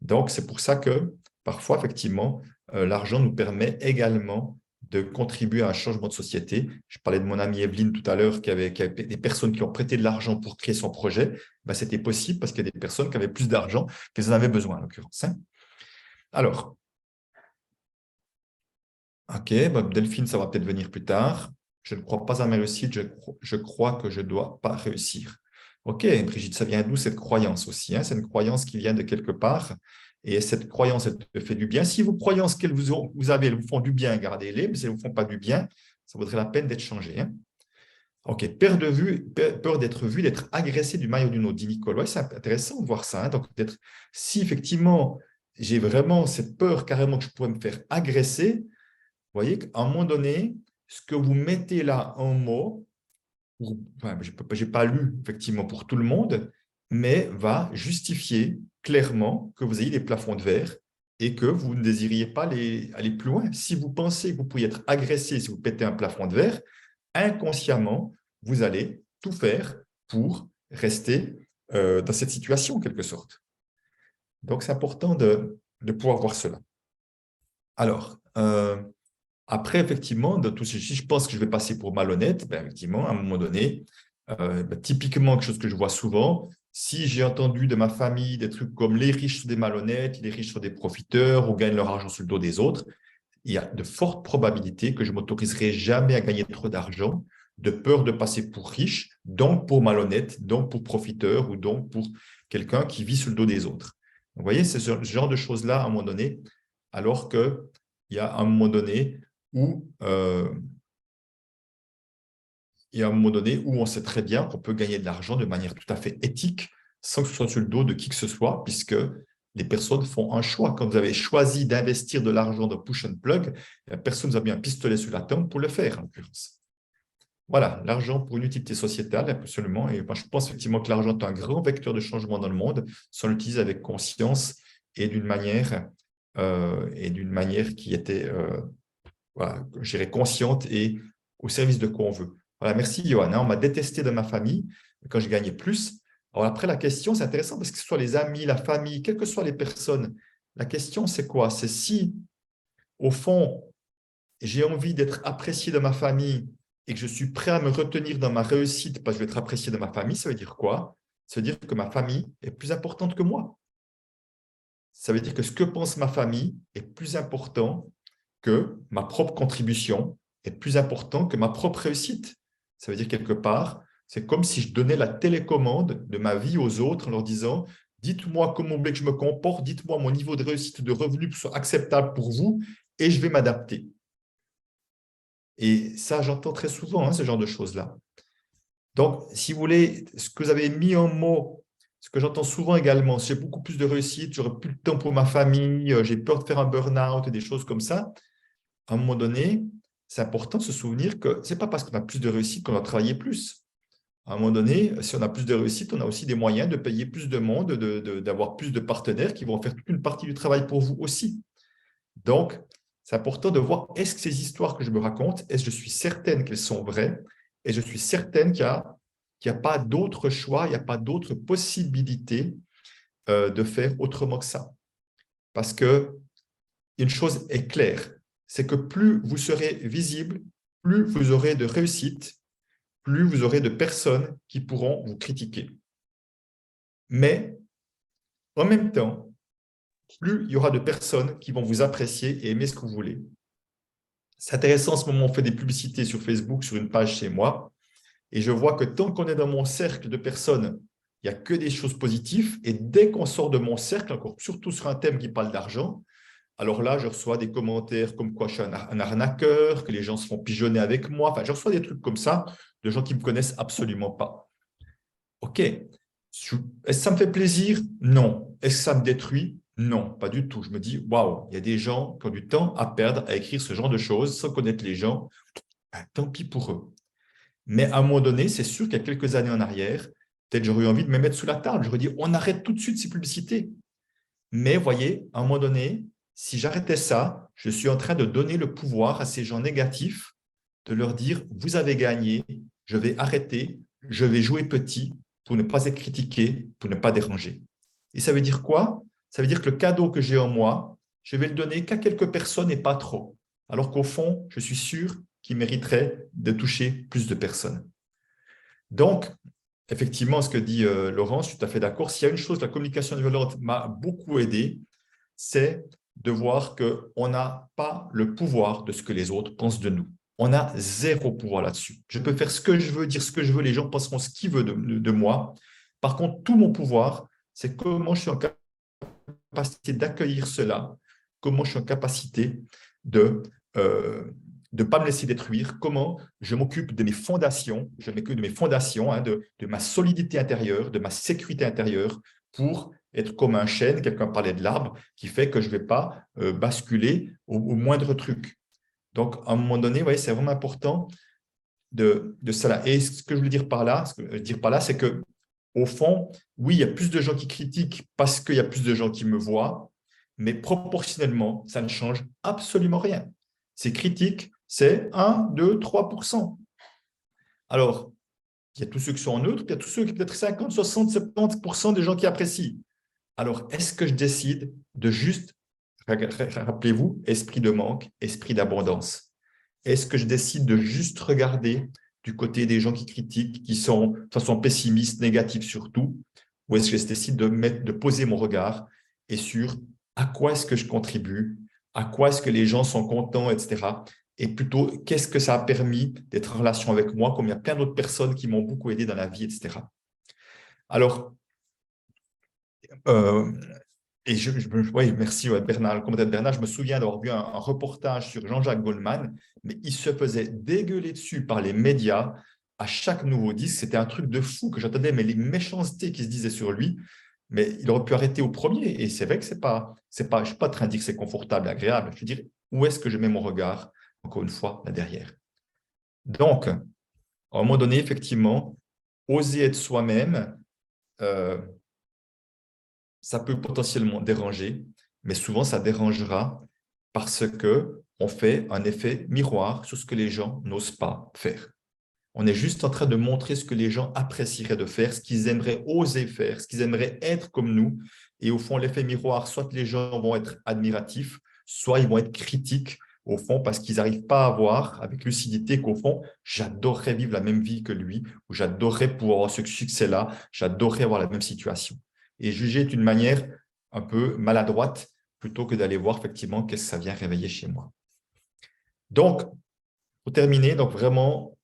Donc, c'est pour ça que parfois, effectivement, l'argent nous permet également de contribuer à un changement de société. Je parlais de mon amie Evelyne tout à l'heure, qui avait des personnes qui ont prêté de l'argent pour créer son projet. Ben, c'était possible parce qu'il y a des personnes qui avaient plus d'argent qu'elles en avaient besoin, en l'occurrence. Hein. Alors, OK, ben, Delphine, ça va peut-être venir plus tard. Je ne crois pas à ma réussite, je crois que je ne dois pas réussir. OK, Brigitte, ça vient d'où cette croyance aussi hein? C'est une croyance qui vient de quelque part. Et cette croyance, elle te fait du bien. Si vos croyances qu'elles vous avez, elles vous font du bien, gardez-les. Mais si elles ne vous font pas du bien, ça vaudrait la peine d'être changé. Hein? OK, peur d'être vu, d'être agressé d'une manière ou d'une autre, dit Nicole. Ouais, c'est intéressant de voir ça. Hein? Donc, si effectivement, j'ai vraiment cette peur carrément que je pourrais me faire agresser, vous voyez qu'à un moment donné, ce que vous mettez là en mots, enfin, je n'ai pas lu effectivement pour tout le monde, mais va justifier clairement que vous ayez des plafonds de verre et que vous ne désiriez pas aller plus loin. Si vous pensez que vous pourriez être agressé si vous pétez un plafond de verre, inconsciemment, vous allez tout faire pour rester dans cette situation en quelque sorte. Donc, c'est important de pouvoir voir cela. Alors, après, effectivement, dans tout ceci, je pense que je vais passer pour malhonnête. Ben, effectivement, à un moment donné, typiquement, quelque chose que je vois souvent, si j'ai entendu de ma famille des trucs comme les riches sont des malhonnêtes, les riches sont des profiteurs ou gagnent leur argent sur le dos des autres, il y a de fortes probabilités que je ne m'autoriserai jamais à gagner trop d'argent, de peur de passer pour riche, donc pour malhonnête, donc pour profiteur ou donc pour quelqu'un qui vit sur le dos des autres. Vous voyez, c'est ce genre de choses-là à un moment donné, alors qu'il y a un moment donné où on sait très bien qu'on peut gagner de l'argent de manière tout à fait éthique, sans que ce soit sur le dos de qui que ce soit, puisque les personnes font un choix. Quand vous avez choisi d'investir de l'argent dans Push and Plug, personne ne vous a mis un pistolet sur la tempe pour le faire, en l'occurrence. Voilà, l'argent pour une utilité sociétale, absolument. Et moi, je pense effectivement que l'argent est un grand vecteur de changement dans le monde, si on l'utilise avec conscience et d'une manière qui était, voilà, je dirais, consciente et au service de quoi on veut. Voilà, merci Johan. On m'a détesté de ma famille quand je gagnais plus. Alors après, la question, c'est intéressant parce que ce soit les amis, la famille, quelles que soient les personnes, la question, c'est quoi? C'est si, au fond, j'ai envie d'être apprécié de ma famille et que je suis prêt à me retenir dans ma réussite parce que je vais être apprécié de ma famille, ça veut dire quoi? Ça veut dire que ma famille est plus importante que moi. Ça veut dire que ce que pense ma famille est plus important que ma propre contribution, est plus important que ma propre réussite. Ça veut dire quelque part, c'est comme si je donnais la télécommande de ma vie aux autres en leur disant « Dites-moi comment vous voulez que je me comporte, dites-moi mon niveau de réussite de revenu soit acceptable pour vous et je vais m'adapter. » Et ça, j'entends très souvent ce genre de choses-là. Donc, si vous voulez, ce que vous avez mis en mots, ce que j'entends souvent également, j'ai beaucoup plus de réussite, j'aurai plus de temps pour ma famille, j'ai peur de faire un burn-out et des choses comme ça. À un moment donné, c'est important de se souvenir que ce n'est pas parce qu'on a plus de réussite qu'on va travailler plus. À un moment donné, si on a plus de réussite, on a aussi des moyens de payer plus de monde, d'avoir plus de partenaires qui vont faire toute une partie du travail pour vous aussi. Donc, c'est important de voir, est-ce que ces histoires que je me raconte, est-ce que je suis certaine qu'elles sont vraies et je suis certaine qu'il n'y a pas d'autre choix, il n'y a pas d'autre possibilité de faire autrement que ça. Parce qu'une chose est claire, c'est que plus vous serez visible, plus vous aurez de réussite, plus vous aurez de personnes qui pourront vous critiquer. Mais en même temps, plus il y aura de personnes qui vont vous apprécier et aimer ce que vous voulez. C'est intéressant, en ce moment, on fait des publicités sur Facebook, sur une page chez moi, et je vois que tant qu'on est dans mon cercle de personnes, il n'y a que des choses positives, et dès qu'on sort de mon cercle, encore surtout sur un thème qui parle d'argent, alors là, je reçois des commentaires comme quoi je suis un arnaqueur, que les gens se font pigeonner avec moi, enfin, je reçois des trucs comme ça, de gens qui ne me connaissent absolument pas. OK, est-ce que ça me fait plaisir? Non. Est-ce que ça me détruit? Non, pas du tout. Je me dis, waouh, il y a des gens qui ont du temps à perdre à écrire ce genre de choses sans connaître les gens. Ben, tant pis pour eux. Mais à un moment donné, c'est sûr qu'il y a quelques années en arrière, peut-être j'aurais eu envie de me mettre sous la table. J'aurais dit, on arrête tout de suite ces publicités. Mais voyez, à un moment donné, si j'arrêtais ça, je suis en train de donner le pouvoir à ces gens négatifs, de leur dire, vous avez gagné, je vais arrêter, je vais jouer petit pour ne pas être critiqué, pour ne pas déranger. Et ça veut dire quoi? Ça veut dire que le cadeau que j'ai en moi, je vais le donner qu'à quelques personnes et pas trop. Alors qu'au fond, je suis sûr qu'il mériterait de toucher plus de personnes. Donc, effectivement, ce que dit Laurence, je suis tout à fait d'accord. S'il y a une chose, la communication non violente m'a beaucoup aidé, c'est de voir qu'on n'a pas le pouvoir de ce que les autres pensent de nous. On a zéro pouvoir là-dessus. Je peux faire ce que je veux, dire ce que je veux, les gens penseront ce qu'ils veulent de moi. Par contre, tout mon pouvoir, c'est comment je suis en capacité d'accueillir cela, comment je suis en capacité de ne pas me laisser détruire, comment je m'occupe de mes fondations, je m'occupe de mes fondations, de ma solidité intérieure, de ma sécurité intérieure pour être comme un chêne, quelqu'un parlait de l'arbre, qui fait que je ne vais pas basculer au moindre truc. Donc, à un moment donné, ouais, c'est vraiment important de cela. Et ce que je veux dire par là, c'est que au fond, oui, il y a plus de gens qui critiquent parce qu'il y a plus de gens qui me voient, mais proportionnellement, ça ne change absolument rien. Ces critiques, c'est 1, 2, 3%. Alors, il y a tous ceux qui sont en neutre, il y a tous ceux qui peut-être 50, 60, 70% des gens qui apprécient. Alors, est-ce que je décide de juste Rappelez-vous, esprit de manque, esprit d'abondance. Est-ce que je décide de juste regarder du côté des gens qui critiquent, qui sont de toute façon pessimistes, négatifs surtout, ou est-ce que je décide de poser mon regard et sur à quoi est-ce que je contribue, à quoi est-ce que les gens sont contents, etc. Et plutôt, qu'est-ce que ça a permis d'être en relation avec moi, comme il y a plein d'autres personnes qui m'ont beaucoup aidé dans la vie, etc. Alors, et oui, merci Bernard, le commentaire de Bernard. Je me souviens d'avoir vu un reportage sur Jean-Jacques Goldman, mais il se faisait dégueuler dessus par les médias à chaque nouveau disque. C'était un truc de fou que j'entendais, mais les méchancetés qui se disaient sur lui, mais il aurait pu arrêter au premier. Et c'est vrai que je ne suis pas en train de dire que c'est confortable, agréable. Je veux dire, où est-ce que je mets mon regard, encore une fois, là derrière. Donc, à un moment donné, effectivement, oser être soi-même, ça peut potentiellement déranger, mais souvent ça dérangera parce qu'on fait un effet miroir sur ce que les gens n'osent pas faire. On est juste en train de montrer ce que les gens apprécieraient de faire, ce qu'ils aimeraient oser faire, ce qu'ils aimeraient être comme nous. Et au fond, l'effet miroir, soit les gens vont être admiratifs, soit ils vont être critiques, au fond, parce qu'ils n'arrivent pas à voir avec lucidité qu'au fond, j'adorerais vivre la même vie que lui, ou j'adorerais pouvoir avoir ce succès-là, j'adorerais avoir la même situation. Et juger est une manière un peu maladroite, plutôt que d'aller voir effectivement qu'est-ce que ça vient réveiller chez moi. Donc, pour terminer, donc vraiment,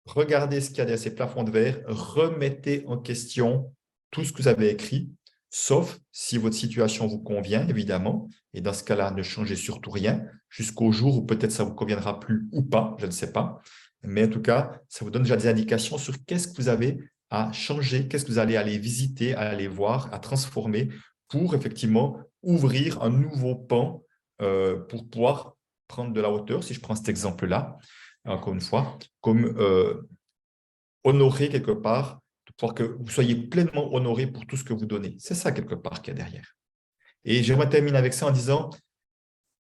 regardez ce qu'il y a derrière ces plafonds de verre, remettez en question tout ce que vous avez écrit, sauf si votre situation vous convient, évidemment, et dans ce cas-là, ne changez surtout rien jusqu'au jour où peut-être ça vous conviendra plus ou pas, je ne sais pas. Mais en tout cas, ça vous donne déjà des indications sur qu'est-ce que vous avez à changer, qu'est-ce que vous allez aller visiter, à aller voir, à transformer pour effectivement ouvrir un nouveau pan pour pouvoir prendre de la hauteur, si je prends cet exemple-là, encore une fois, comme honorer quelque part, pour que vous soyez pleinement honoré pour tout ce que vous donnez. C'est ça quelque part qu'il y a derrière. Et j'aimerais terminer avec ça en disant,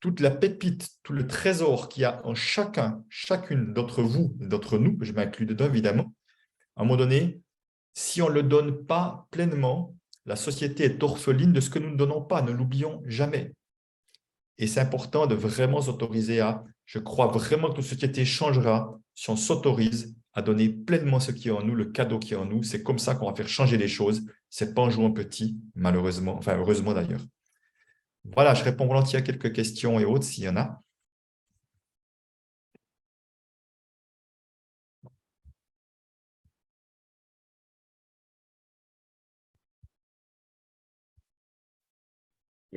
toute la pépite, tout le trésor qu'il y a en chacune d'entre vous, d'entre nous, je m'inclus dedans évidemment, à un moment donné, si on ne le donne pas pleinement, la société est orpheline de ce que nous ne donnons pas, ne l'oublions jamais. Et c'est important de vraiment s'autoriser à, je crois vraiment que notre société changera si on s'autorise à donner pleinement ce qui est en nous, le cadeau qui est en nous. C'est comme ça qu'on va faire changer les choses. Ce n'est pas en jouant petit, malheureusement, enfin heureusement d'ailleurs. Voilà, je réponds volontiers à quelques questions et autres s'il y en a.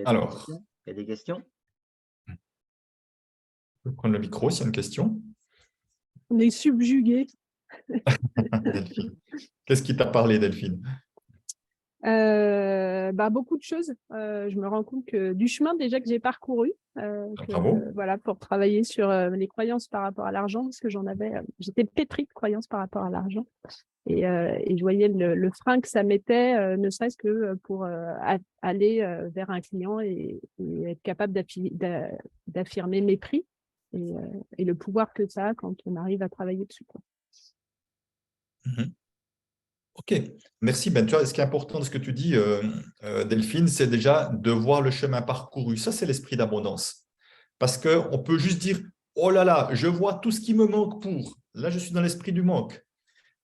Alors, Il y a des questions? je vais prendre le micro s'il y a une question. On est subjugués. Delphine. Qu'est-ce qui t'a parlé, Delphine? Beaucoup de choses. Je me rends compte que du chemin déjà que j'ai parcouru, Bravo. voilà, pour travailler sur les croyances par rapport à l'argent, parce que j'étais pétrie de croyances par rapport à l'argent. Et je voyais le frein que ça mettait, ne serait-ce que pour aller vers un client et être capable d'affirmer mes prix et le pouvoir que ça a quand on arrive à travailler dessus, quoi. Ok, merci. Ben, tu vois, ce qui est important de ce que tu dis, Delphine, c'est déjà de voir le chemin parcouru. Ça, c'est l'esprit d'abondance. Parce qu'on peut juste dire, oh là là, je vois tout ce qui me manque pour. Là, je suis dans l'esprit du manque.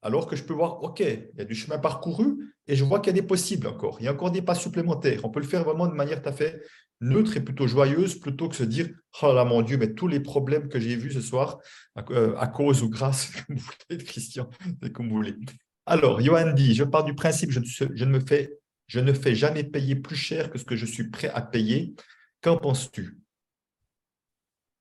Alors que je peux voir, ok, il y a du chemin parcouru et je vois qu'il y a des possibles encore. Il y a encore des pas supplémentaires. On peut le faire vraiment de manière tout à fait neutre et plutôt joyeuse plutôt que se dire, oh là mon Dieu, mais tous les problèmes que j'ai vus ce soir à cause ou grâce, comme vous voulez, Christian, c'est comme vous voulez. Alors, Johan dit, je pars du principe, je ne fais jamais payer plus cher que ce que je suis prêt à payer. Qu'en penses-tu?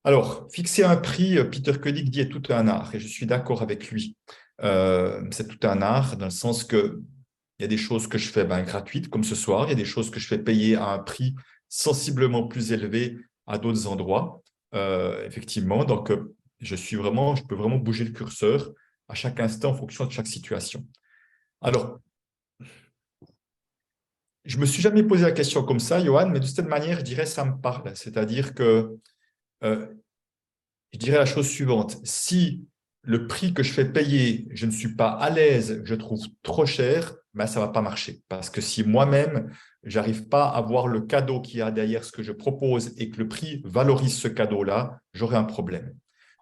Alors, fixer un prix, Peter Koenig dit, est tout un art, et je suis d'accord avec lui. C'est tout un art, dans le sens que il y a des choses que je fais gratuites, comme ce soir, il y a des choses que je fais payer à un prix sensiblement plus élevé à d'autres endroits. Effectivement, donc je peux vraiment bouger le curseur à chaque instant en fonction de chaque situation. Alors, je ne me suis jamais posé la question comme ça, Johan, mais de cette manière, je dirais ça me parle. C'est-à-dire que je dirais la chose suivante. Si le prix que je fais payer, je ne suis pas à l'aise, je trouve trop cher, ben, ça ne va pas marcher. Parce que si moi-même, je n'arrive pas à voir le cadeau qu'il y a derrière ce que je propose et que le prix valorise ce cadeau-là, j'aurai un problème.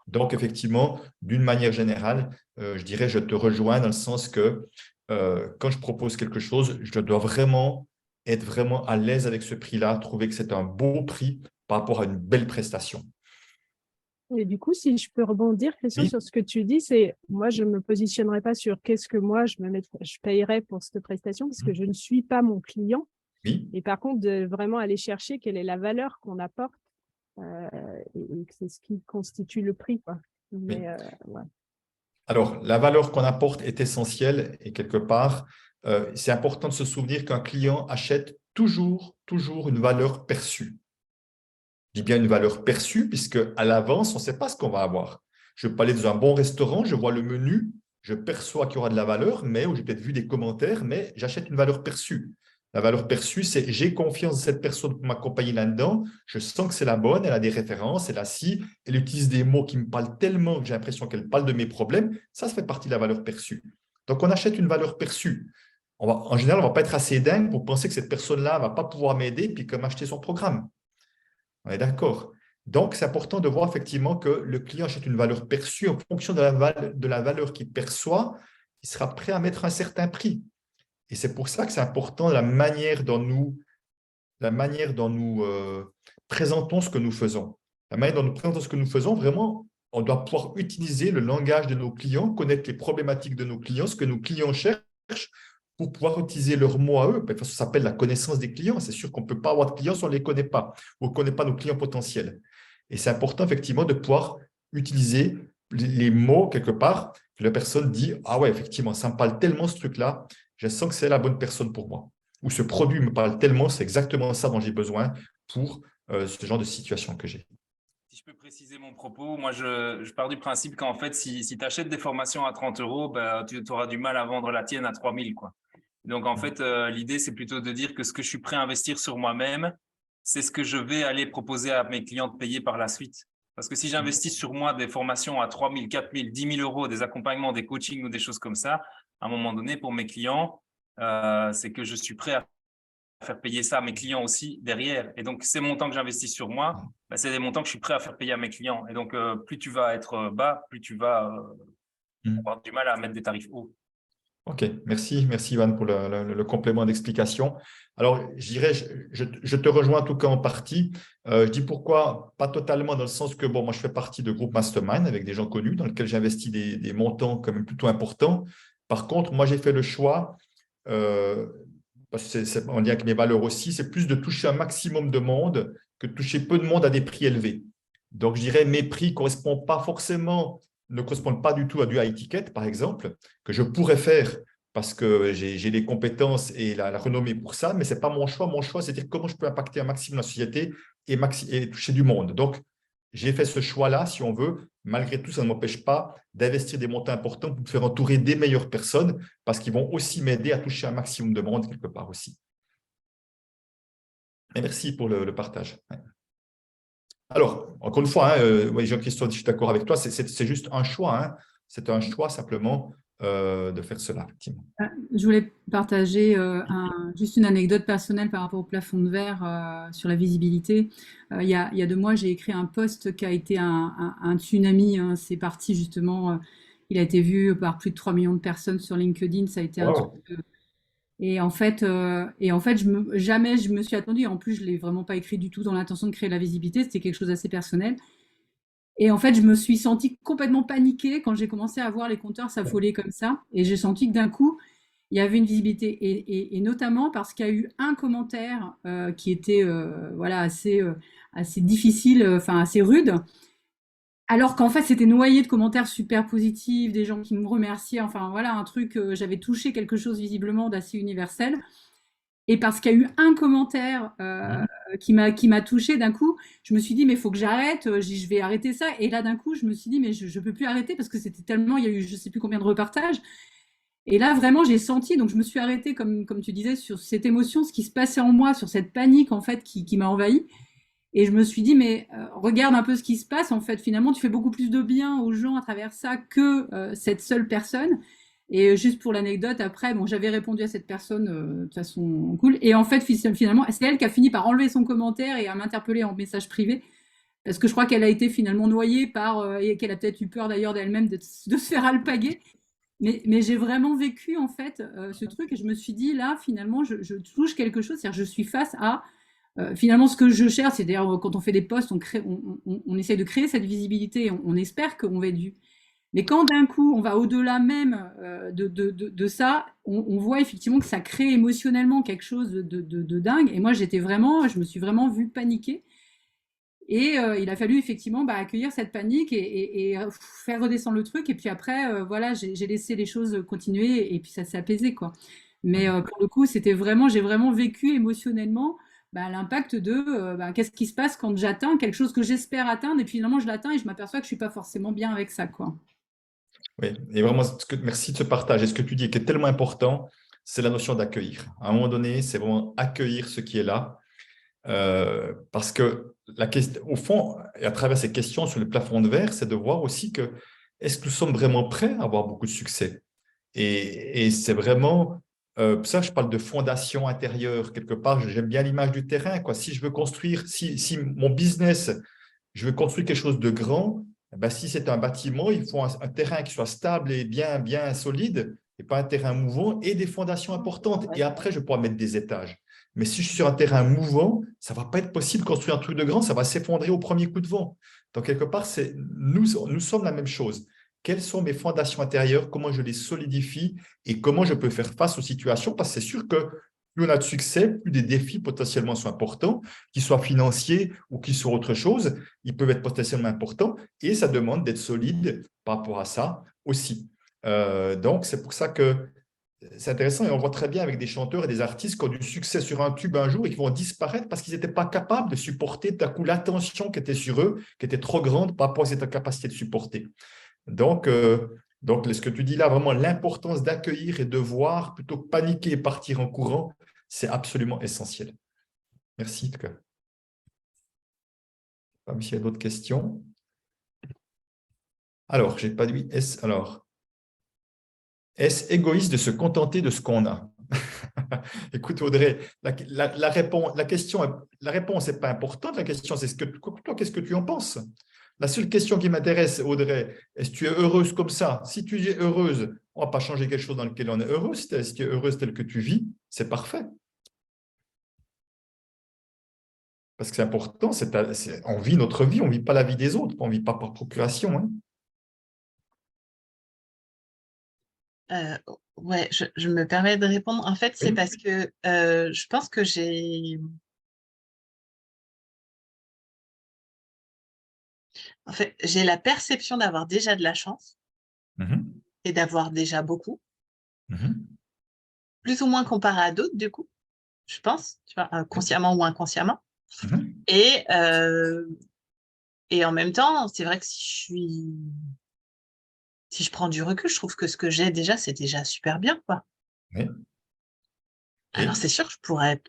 Donc, effectivement, d'une manière générale, je dirais, je te rejoins dans le sens que quand je propose quelque chose, je dois vraiment être vraiment à l'aise avec ce prix-là, trouver que c'est un beau prix par rapport à une belle prestation. Et du coup, si je peux rebondir, Christian, Oui, sur ce que tu dis, c'est moi, je ne me positionnerai pas sur qu'est-ce que moi, je payerais pour cette prestation parce que je ne suis pas mon client. oui. Et par contre, de vraiment aller chercher quelle est la valeur qu'on apporte euh, et que c'est ce qui constitue le prix, quoi. Oui. Mais ouais. Alors, la valeur qu'on apporte est essentielle et quelque part, c'est important de se souvenir qu'un client achète toujours une valeur perçue. Je dis bien une valeur perçue puisque à l'avance, on ne sait pas ce qu'on va avoir. Je peux aller dans un bon restaurant, je vois le menu, je perçois qu'il y aura de la valeur, mais ou j'ai peut-être vu des commentaires, mais j'achète une valeur perçue. La valeur perçue, c'est j'ai confiance en cette personne pour m'accompagner là-dedans, je sens que c'est la bonne, elle a des références, elle a si, elle utilise des mots qui me parlent tellement que j'ai l'impression qu'elle parle de mes problèmes, ça fait partie de la valeur perçue. Donc, on achète une valeur perçue. En général, on ne va pas être assez dingue pour penser que cette personne-là ne va pas pouvoir m'aider puis comme acheter son programme. On est d'accord. Donc, c'est important de voir effectivement que le client achète une valeur perçue en fonction de la valeur qu'il perçoit, il sera prêt à mettre un certain prix. Et c'est pour ça que c'est important la manière dont nous présentons ce que nous faisons. La manière dont nous présentons ce que nous faisons, vraiment, on doit pouvoir utiliser le langage de nos clients, connaître les problématiques de nos clients, ce que nos clients cherchent pour pouvoir utiliser leurs mots à eux. Ça s'appelle la connaissance des clients. C'est sûr qu'on ne peut pas avoir de clients si on ne les connaît pas ou on ne connaît pas nos clients potentiels. Et c'est important, effectivement, de pouvoir utiliser les mots quelque part que la personne dit « Ah ouais, effectivement, ça me parle tellement ce truc-là, je sens que c'est la bonne personne pour moi. » Ou ce produit me parle tellement, c'est exactement ça dont j'ai besoin pour ce genre de situation que j'ai. Si je peux préciser mon propos, moi je pars du principe qu'en fait, si tu achètes des formations à 30 euros, ben, tu auras du mal à vendre la tienne à 3000, quoi. Donc en fait, l'idée, c'est plutôt de dire que ce que je suis prêt à investir sur moi-même, c'est ce que je vais aller proposer à mes clients de payer par la suite. Parce que si j'investis sur moi des formations à 3000, 4000, 10 000 euros, des accompagnements, des coachings ou des choses comme ça, à un moment donné, pour mes clients, c'est que je suis prêt à faire payer ça à mes clients aussi derrière. Et donc, ces montants que j'investis sur moi, bah, c'est des montants que je suis prêt à faire payer à mes clients. Et donc, plus tu vas être bas, plus tu vas avoir du mal à mettre des tarifs hauts. Ok, merci Ivan pour le complément d'explication. Alors, je dirais, je te rejoins en tout cas en partie. Je dis pourquoi, pas totalement dans le sens que, bon, moi je fais partie de groupes mastermind avec des gens connus dans lesquels j'investis des montants quand même plutôt importants. Par contre, moi j'ai fait le choix, parce que c'est en lien avec mes valeurs aussi, c'est plus de toucher un maximum de monde que de toucher peu de monde à des prix élevés. Donc, je dirais mes prix ne correspondent pas du tout à du high ticket, par exemple, que je pourrais faire parce que j'ai les compétences et la renommée pour ça, mais ce n'est pas mon choix. Mon choix, c'est de dire comment je peux impacter un maximum la société et toucher du monde. Donc, j'ai fait ce choix-là, si on veut. Malgré tout, ça ne m'empêche pas d'investir des montants importants pour me faire entourer des meilleures personnes parce qu'ils vont aussi m'aider à toucher un maximum de monde quelque part aussi. Et merci pour le partage. Ouais. Alors, encore une fois, oui, Jean-Christophe, je suis d'accord avec toi, c'est juste un choix. Hein. C'est un choix simplement de faire cela, effectivement. Je voulais partager juste une anecdote personnelle par rapport au plafond de verre sur la visibilité. Il y a 2 mois, j'ai écrit un post qui a été un tsunami. Hein. C'est parti justement, il a été vu par plus de 3 millions de personnes sur LinkedIn. Ça a été un Wow. truc. Et en fait, jamais je me suis attendue. En plus, je l'ai vraiment pas écrit du tout dans l'intention de créer la visibilité. C'était quelque chose d'assez personnel. Et en fait, je me suis sentie complètement paniquée quand j'ai commencé à voir les compteurs s'affoler comme ça. Et j'ai senti que d'un coup, il y avait une visibilité. Et notamment parce qu'il y a eu un commentaire qui était voilà, assez difficile, enfin assez rude. Alors qu'en fait, c'était noyé de commentaires super positifs, des gens qui me remerciaient. Enfin voilà, un truc, j'avais touché quelque chose visiblement d'assez universel. Et parce qu'il y a eu un commentaire qui m'a touchée d'un coup, je me suis dit, mais il faut que j'arrête, je vais arrêter ça. Et là, d'un coup, je me suis dit, mais je ne peux plus arrêter parce que c'était tellement, il y a eu je ne sais plus combien de repartages. Et là, vraiment, j'ai senti, donc je me suis arrêtée, comme tu disais, sur cette émotion, ce qui se passait en moi, sur cette panique, en fait, qui m'a envahie. Et je me suis dit, mais regarde un peu ce qui se passe. En fait, finalement, tu fais beaucoup plus de bien aux gens à travers ça que cette seule personne. Et juste pour l'anecdote, après, bon, j'avais répondu à cette personne de façon cool. Et en fait, finalement, c'est elle qui a fini par enlever son commentaire et à m'interpeller en message privé. Parce que je crois qu'elle a été finalement noyée par, et qu'elle a peut-être eu peur d'ailleurs d'elle-même de se faire alpaguer. Mais j'ai vraiment vécu en fait ce truc et je me suis dit là finalement je touche quelque chose, c'est-à-dire je suis face à finalement ce que je cherche, c'est d'ailleurs quand on fait des posts, on essaye de créer cette visibilité, on espère qu'on va être vu. Mais quand d'un coup on va au-delà même de ça, on voit effectivement que ça crée émotionnellement quelque chose de dingue. Et moi je me suis vraiment vue paniquer. Et il a fallu effectivement accueillir cette panique et faire redescendre le truc. Et puis après, voilà, j'ai laissé les choses continuer et puis ça s'est apaisé, quoi. Mais pour le coup, j'ai vraiment vécu émotionnellement l'impact de qu'est-ce qui se passe quand j'atteins quelque chose que j'espère atteindre et puis finalement je l'atteins et je m'aperçois que je suis pas forcément bien avec ça, quoi. Oui, et vraiment, merci de ce partage. Et ce que tu dis qui est tellement important, c'est la notion d'accueillir. À un moment donné, c'est vraiment accueillir ce qui est là. Parce que au fond, et à travers ces questions sur le plafond de verre, c'est de voir aussi que est-ce que nous sommes vraiment prêts à avoir beaucoup de succès? Et c'est vraiment, ça je parle de fondation intérieure, quelque part, j'aime bien l'image du terrain, quoi. Si je veux construire, si mon business, je veux construire quelque chose de grand, si c'est un bâtiment, il faut un terrain qui soit stable et bien, bien solide, et pas un terrain mouvant, et des fondations importantes. Et après, je pourrais mettre des étages. Mais si je suis sur un terrain mouvant, ça ne va pas être possible de construire un truc de grand, ça va s'effondrer au premier coup de vent. Donc, quelque part, nous sommes la même chose. Quelles sont mes fondations intérieures, comment je les solidifie et comment je peux faire face aux situations? Parce que c'est sûr que plus on a de succès, plus des défis potentiellement sont importants, qu'ils soient financiers ou qu'ils soient autre chose, ils peuvent être potentiellement importants et ça demande d'être solide par rapport à ça aussi. Donc, c'est pour ça que c'est intéressant et on voit très bien avec des chanteurs et des artistes qui ont du succès sur un tube un jour et qui vont disparaître parce qu'ils n'étaient pas capables de supporter d'un coup l'attention qui était sur eux, qui était trop grande par rapport à cette capacité de supporter. Donc, ce que tu dis là, vraiment l'importance d'accueillir et de voir plutôt que paniquer et partir en courant, c'est absolument essentiel. Merci en tout cas. Je ne sais pas s'il y a d'autres questions. Alors, j'ai pas dit est-ce égoïste de se contenter de ce qu'on a? Écoute, Audrey, la réponse n'est pas importante. La question, c'est toi, qu'est-ce que tu en penses? La seule question qui m'intéresse, Audrey, est-ce que tu es heureuse comme ça? Si tu es heureuse, on ne va pas changer quelque chose dans lequel on est heureux. Si tu es heureuse telle que tu vis, c'est parfait. Parce que c'est important, on vit notre vie, on ne vit pas la vie des autres, on ne vit pas par procuration. Hein. Ouais, je me permets de répondre. En fait, c'est parce que je pense que j'ai la perception d'avoir déjà de la chance et d'avoir déjà beaucoup, plus ou moins comparé à d'autres, du coup, je pense, tu vois, consciemment ou inconsciemment. Et en même temps, c'est vrai que si je prends du recul, je trouve que ce que j'ai déjà, c'est déjà super bien, quoi. Oui. Alors, c'est sûr, je pourrais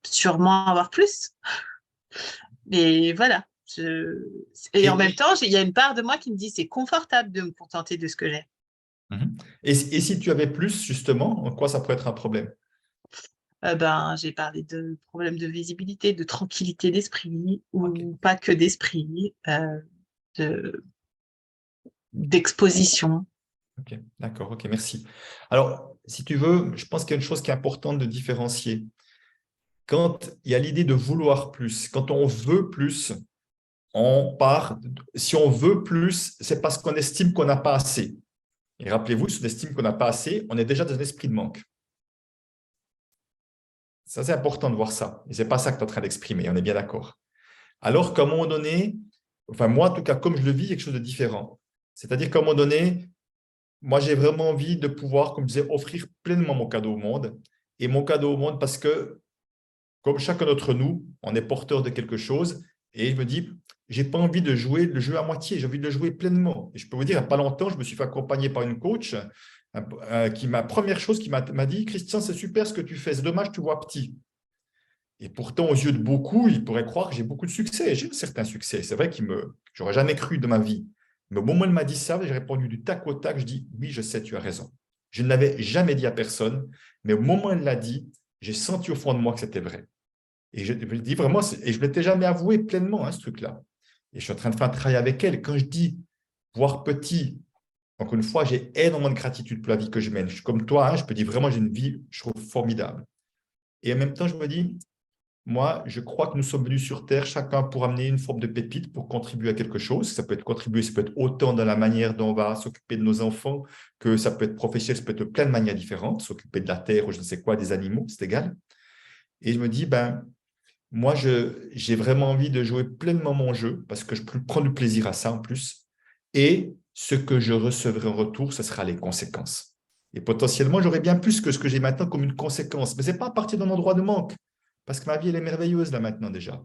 sûrement avoir plus. Mais voilà. Et en même temps, il y a une part de moi qui me dit c'est confortable de me contenter de ce que j'ai. Et si tu avais plus, justement, en quoi ça pourrait être un problème? J'ai parlé de problèmes de visibilité, de tranquillité d'esprit, ou pas que d'esprit, d'exposition. Ok, d'accord, ok, merci. Alors, si tu veux, je pense qu'il y a une chose qui est importante de différencier. Quand il y a l'idée de vouloir plus, quand on veut plus, si on veut plus, c'est parce qu'on estime qu'on n'a pas assez. Et rappelez-vous, si on estime qu'on n'a pas assez, on est déjà dans un esprit de manque. Ça, c'est important de voir ça. Et ce n'est pas ça que tu es en train d'exprimer, on est bien d'accord. Alors qu'à un moment donné, enfin moi en tout cas, comme je le vis, il y a quelque chose de différent. C'est-à-dire qu'à un moment donné, moi j'ai vraiment envie de pouvoir, comme je disais, offrir pleinement mon cadeau au monde. Et mon cadeau au monde parce que, comme chacun d'entre nous, on est porteur de quelque chose. Et je me dis, je n'ai pas envie de jouer le jeu à moitié, j'ai envie de le jouer pleinement. Et je peux vous dire, il n'y a pas longtemps, je me suis fait accompagner par une coach première chose qui m'a dit, Christian, c'est super ce que tu fais, c'est dommage, tu vois petit. Et pourtant, aux yeux de beaucoup, ils pourraient croire que j'ai beaucoup de succès. J'ai un certain succès. C'est vrai que j'aurais jamais cru de ma vie. Mais au moment où elle m'a dit ça, j'ai répondu du tac au tac. Je dis, oui, je sais, tu as raison. Je ne l'avais jamais dit à personne, mais au moment où elle l'a dit, j'ai senti au fond de moi que c'était vrai. Et je dis vraiment, et je ne l'étais jamais avoué pleinement, hein, ce truc-là. Et je suis en train de faire un travail avec elle. Quand je dis voir petit, encore une fois, j'ai énormément de gratitude pour la vie que je mène. Je suis comme toi, hein, je peux dire vraiment, j'ai une vie, je trouve, formidable. Et en même temps, je me dis, moi, je crois que nous sommes venus sur Terre, chacun pour amener une forme de pépite, pour contribuer à quelque chose. Ça peut être contribuer, ça peut être autant dans la manière dont on va s'occuper de nos enfants, que ça peut être professionnel, ça peut être de plein de manières différentes, s'occuper de la Terre ou je ne sais quoi, des animaux, c'est égal. Et je me dis, moi, j'ai vraiment envie de jouer pleinement mon jeu, parce que je prends du plaisir à ça en plus. Et ce que je recevrai en retour, ce sera les conséquences. Et potentiellement, j'aurai bien plus que ce que j'ai maintenant comme une conséquence. Mais ce n'est pas à partir d'un endroit de manque. Parce que ma vie, elle est merveilleuse là maintenant déjà.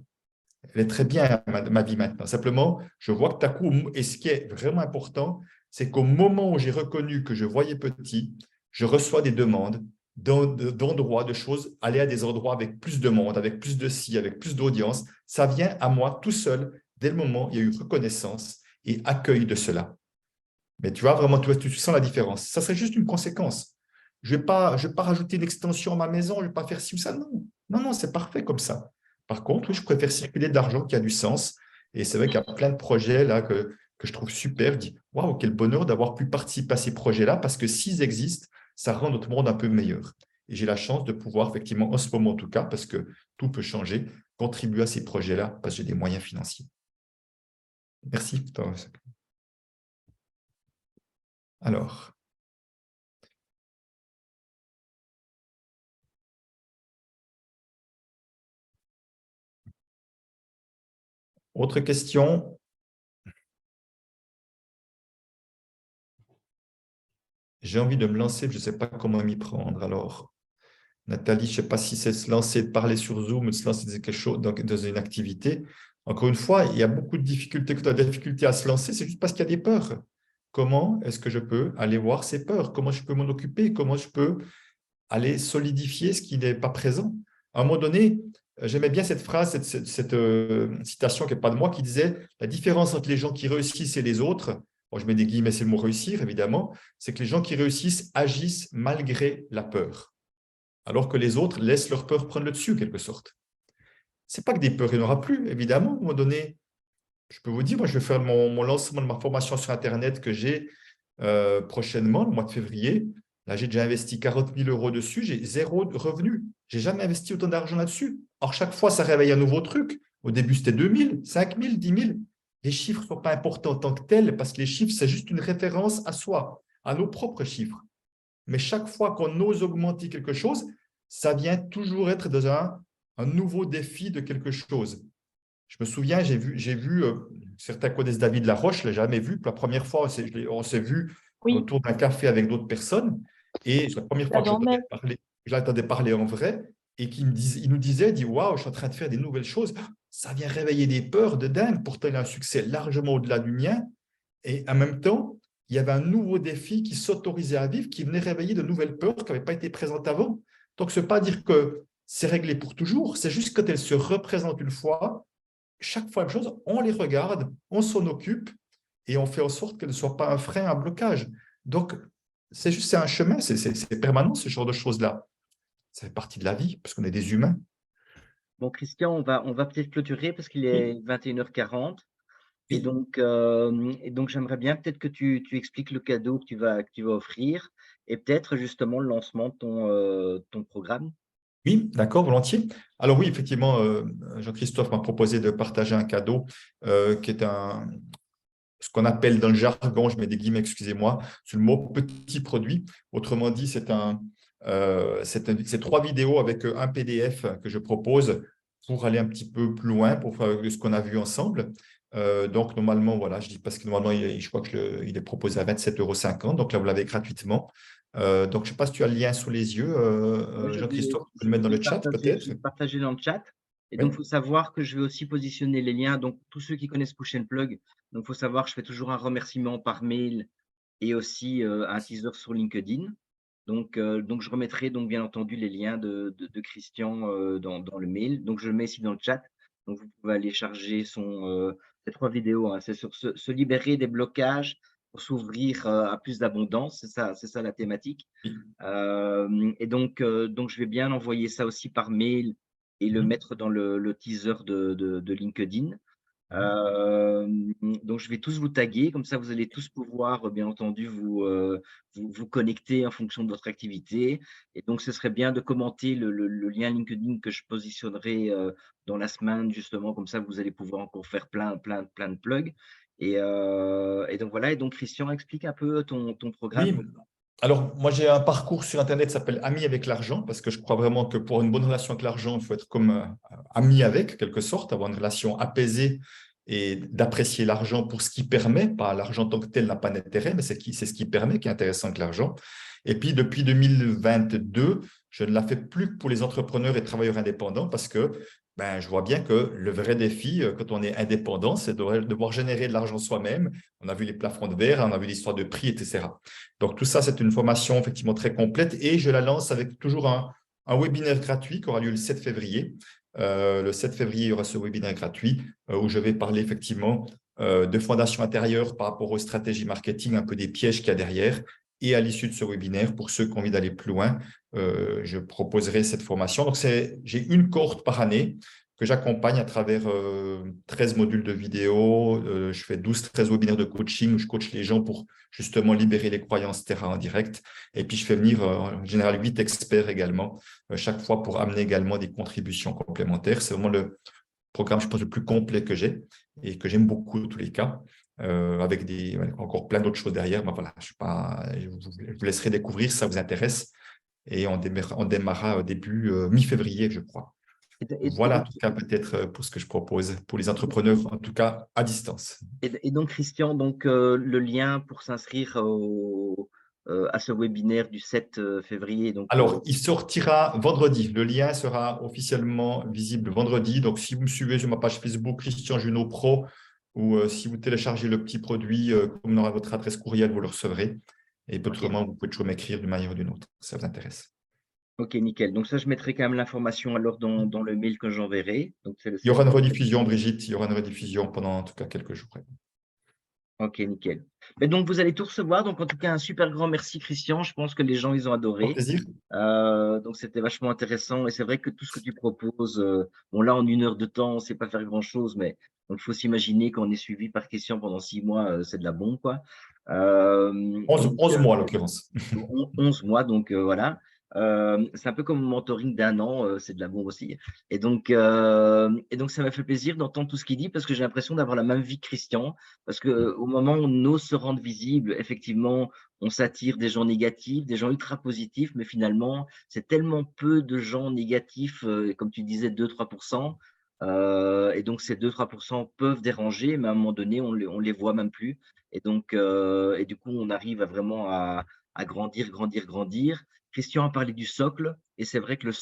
Elle est très bien, ma vie maintenant. Simplement, je vois que tout à coup, et ce qui est vraiment important, c'est qu'au moment où j'ai reconnu que je voyais petit, je reçois des demandes d'endroits, de choses, aller à des endroits avec plus de monde, avec plus de ci, avec plus d'audience. Ça vient à moi tout seul, dès le moment où il y a eu reconnaissance et accueil de cela. Mais tu vois, vraiment, tu sens la différence. Ça serait juste une conséquence. Je ne vais pas rajouter une extension à ma maison, je ne vais pas faire ci ou ça. Non, non, non, c'est parfait comme ça. Par contre, oui, je préfère circuler de l'argent qui a du sens. Et c'est vrai qu'il y a plein de projets là que je trouve super. Je dis, waouh, quel bonheur d'avoir pu participer à ces projets-là, parce que s'ils existent, ça rend notre monde un peu meilleur. Et j'ai la chance de pouvoir, effectivement, en ce moment en tout cas, parce que tout peut changer, contribuer à ces projets-là, parce que j'ai des moyens financiers. Merci. Alors. Autre question? J'ai envie de me lancer, je ne sais pas comment m'y prendre. Alors, Nathalie, je ne sais pas si c'est se lancer, de parler sur Zoom, ou de se lancer dans quelque chose, dans une activité. Encore une fois, il y a beaucoup de difficultés. Quand tu as des difficultés à se lancer, c'est juste parce qu'il y a des peurs. Comment est-ce que je peux aller voir ces peurs? Comment je peux m'en occuper? Comment je peux aller solidifier ce qui n'est pas présent? À un moment donné, j'aimais bien cette phrase, cette citation qui n'est pas de moi, qui disait « La différence entre les gens qui réussissent et les autres », bon, je mets des guillemets, c'est le mot « réussir », évidemment, c'est que les gens qui réussissent agissent malgré la peur, alors que les autres laissent leur peur prendre le dessus, en quelque sorte. Ce n'est pas que des peurs, il n'y en aura plus, évidemment. À un moment donné, je peux vous dire, moi, je vais faire mon lancement de ma formation sur Internet que j'ai prochainement, le mois de février. Là, j'ai déjà investi 40 000 € dessus, j'ai 0 revenu. Je n'ai jamais investi autant d'argent là-dessus. Or, chaque fois, ça réveille un nouveau truc. Au début, c'était 2 000, 5 000, 10 000. Les chiffres ne sont pas importants en tant que tels, parce que les chiffres, c'est juste une référence à soi, à nos propres chiffres. Mais chaque fois qu'on ose augmenter quelque chose, ça vient toujours être dans un nouveau défi de quelque chose. Je me souviens, j'ai vu certains connaissent David Laroche, je ne l'ai jamais vu. Pour la première fois, on s'est vu autour d'un café avec d'autres personnes. Et c'est la première fois que je l'entendais parler en vrai. Et il nous disait, waouh, je suis en train de faire des nouvelles choses. Ça vient réveiller des peurs de dingue. Pourtant, il a un succès largement au-delà du mien. Et en même temps, il y avait un nouveau défi qui s'autorisait à vivre, qui venait réveiller de nouvelles peurs qui n'avaient pas été présentes avant. Donc, ce n'est pas dire que c'est réglé pour toujours. C'est juste quand elles se représentent une fois, chaque fois, la même chose, on les regarde, on s'en occupe et on fait en sorte qu'elles ne soient pas un frein, un blocage. Donc, c'est un chemin, c'est permanent, ce genre de choses-là. Ça fait partie de la vie, parce qu'on est des humains. Bon, Christian, on va peut-être clôturer parce qu'il est 21h40. Et donc, j'aimerais bien peut-être que tu expliques le cadeau que tu vas offrir et peut-être justement le lancement de ton programme. Oui, d'accord, volontiers. Alors oui, effectivement, Jean-Christophe m'a proposé de partager un cadeau qui est ce qu'on appelle dans le jargon, je mets des guillemets, excusez-moi, sur le mot petit produit. Autrement dit, c'est 3 vidéos avec un PDF que je propose pour aller un petit peu plus loin, pour faire ce qu'on a vu ensemble. Donc, normalement, voilà, je dis parce que normalement, je crois qu'il est proposé à 27,50 €. Donc là, vous l'avez gratuitement. Donc, je ne sais pas si tu as le lien sous les yeux, Jean-Christophe, tu peux le mettre dans le chat peut-être. Je vais partager dans le chat. Et Oui. donc, il faut savoir que je vais aussi positionner les liens. Donc, tous ceux qui connaissent Push and Plug, donc il faut savoir que je fais toujours un remerciement par mail et aussi un teaser sur LinkedIn. Donc, je remettrai donc bien entendu les liens de Christian dans le mail. Donc, je le mets ici dans le chat. Donc, vous pouvez aller charger ces 3 vidéos, hein. C'est sur se libérer des blocages pour s'ouvrir à plus d'abondance. C'est ça la thématique. Et donc, je vais bien envoyer ça aussi par mail et le mettre dans le teaser de LinkedIn. Donc, je vais tous vous taguer, comme ça vous allez tous pouvoir, bien entendu, vous connecter en fonction de votre activité. Et donc, ce serait bien de commenter le lien LinkedIn que je positionnerai dans la semaine, justement, comme ça vous allez pouvoir encore faire plein de plugs. Et donc, voilà. Et donc, Christian, explique un peu ton programme. Oui, alors moi j'ai un parcours sur Internet qui s'appelle Ami avec l'argent, parce que je crois vraiment que pour une bonne relation avec l'argent, il faut être comme ami avec, quelque sorte, avoir une relation apaisée et d'apprécier l'argent pour ce qui permet, pas l'argent en tant que tel n'a pas d'intérêt, mais c'est ce qui permet qui est intéressant avec l'argent. Et puis depuis 2022, je ne la fais plus que pour les entrepreneurs et travailleurs indépendants parce que je vois bien que le vrai défi, quand on est indépendant, c'est de devoir générer de l'argent soi-même. On a vu les plafonds de verre, on a vu l'histoire de prix, etc. Donc, tout ça, c'est une formation effectivement très complète et je la lance avec toujours un webinaire gratuit qui aura lieu le 7 février. Le 7 février, il y aura ce webinaire gratuit où je vais parler effectivement de fondation intérieure par rapport aux stratégies marketing, un peu des pièges qu'il y a derrière. Et à l'issue de ce webinaire, pour ceux qui ont envie d'aller plus loin, je proposerai cette formation. Donc, j'ai une cohorte par année que j'accompagne à travers 13 modules de vidéo. Je fais 12-13 webinaires de coaching où je coach les gens pour justement libérer les croyances terrain en direct. Et puis, je fais venir en général 8 experts également, chaque fois pour amener également des contributions complémentaires. C'est vraiment le programme, je pense, le plus complet que j'ai et que j'aime beaucoup en tous les cas. Avec encore plein d'autres choses derrière. Mais voilà, je vous laisserai découvrir si ça vous intéresse. Et on démarrera au début mi-février, je crois. Voilà, en tout cas, peut-être pour ce que je propose pour les entrepreneurs, en tout cas à distance. Et donc, Christian, le lien pour s'inscrire à ce webinaire du 7 février. Donc, alors, il sortira vendredi. Le lien sera officiellement visible vendredi. Donc, si vous me suivez sur ma page Facebook, Christian Junot Pro, ou si vous téléchargez le petit produit, comme on aura votre adresse courriel, vous le recevrez. Et autrement, vous pouvez toujours m'écrire d'une manière ou d'une autre, si ça vous intéresse. Ok, nickel. Donc ça, je mettrai quand même l'information alors dans le mail que j'enverrai. Il y aura une rediffusion, Brigitte. Il y aura une rediffusion pendant en tout cas quelques jours. Ok, nickel. Mais donc, vous allez tout recevoir. Donc, en tout cas, un super grand merci, Christian. Je pense que les gens, ils ont adoré. Avec plaisir. Donc, c'était vachement intéressant. Et c'est vrai que tout ce que tu proposes, bon, là, en 1 heure de temps, on ne sait pas faire grand-chose, mais il faut s'imaginer qu'on est suivi par Christian pendant 6 mois, c'est de la bombe, quoi. 11 mois, en l'occurrence. 11 mois, donc voilà. C'est un peu comme un mentoring d'1 an, c'est de la bombe aussi. Et donc, ça m'a fait plaisir d'entendre tout ce qu'il dit parce que j'ai l'impression d'avoir la même vie que Christian. Parce qu'au moment où on ose se rendre visible, effectivement, on s'attire des gens négatifs, des gens ultra positifs, mais finalement, c'est tellement peu de gens négatifs, comme tu disais, 2-3%. Et donc, ces 2-3% peuvent déranger, mais à un moment donné, on les voit même plus. Et donc, et du coup, on arrive vraiment à grandir. Christian a parlé du socle, et c'est vrai que le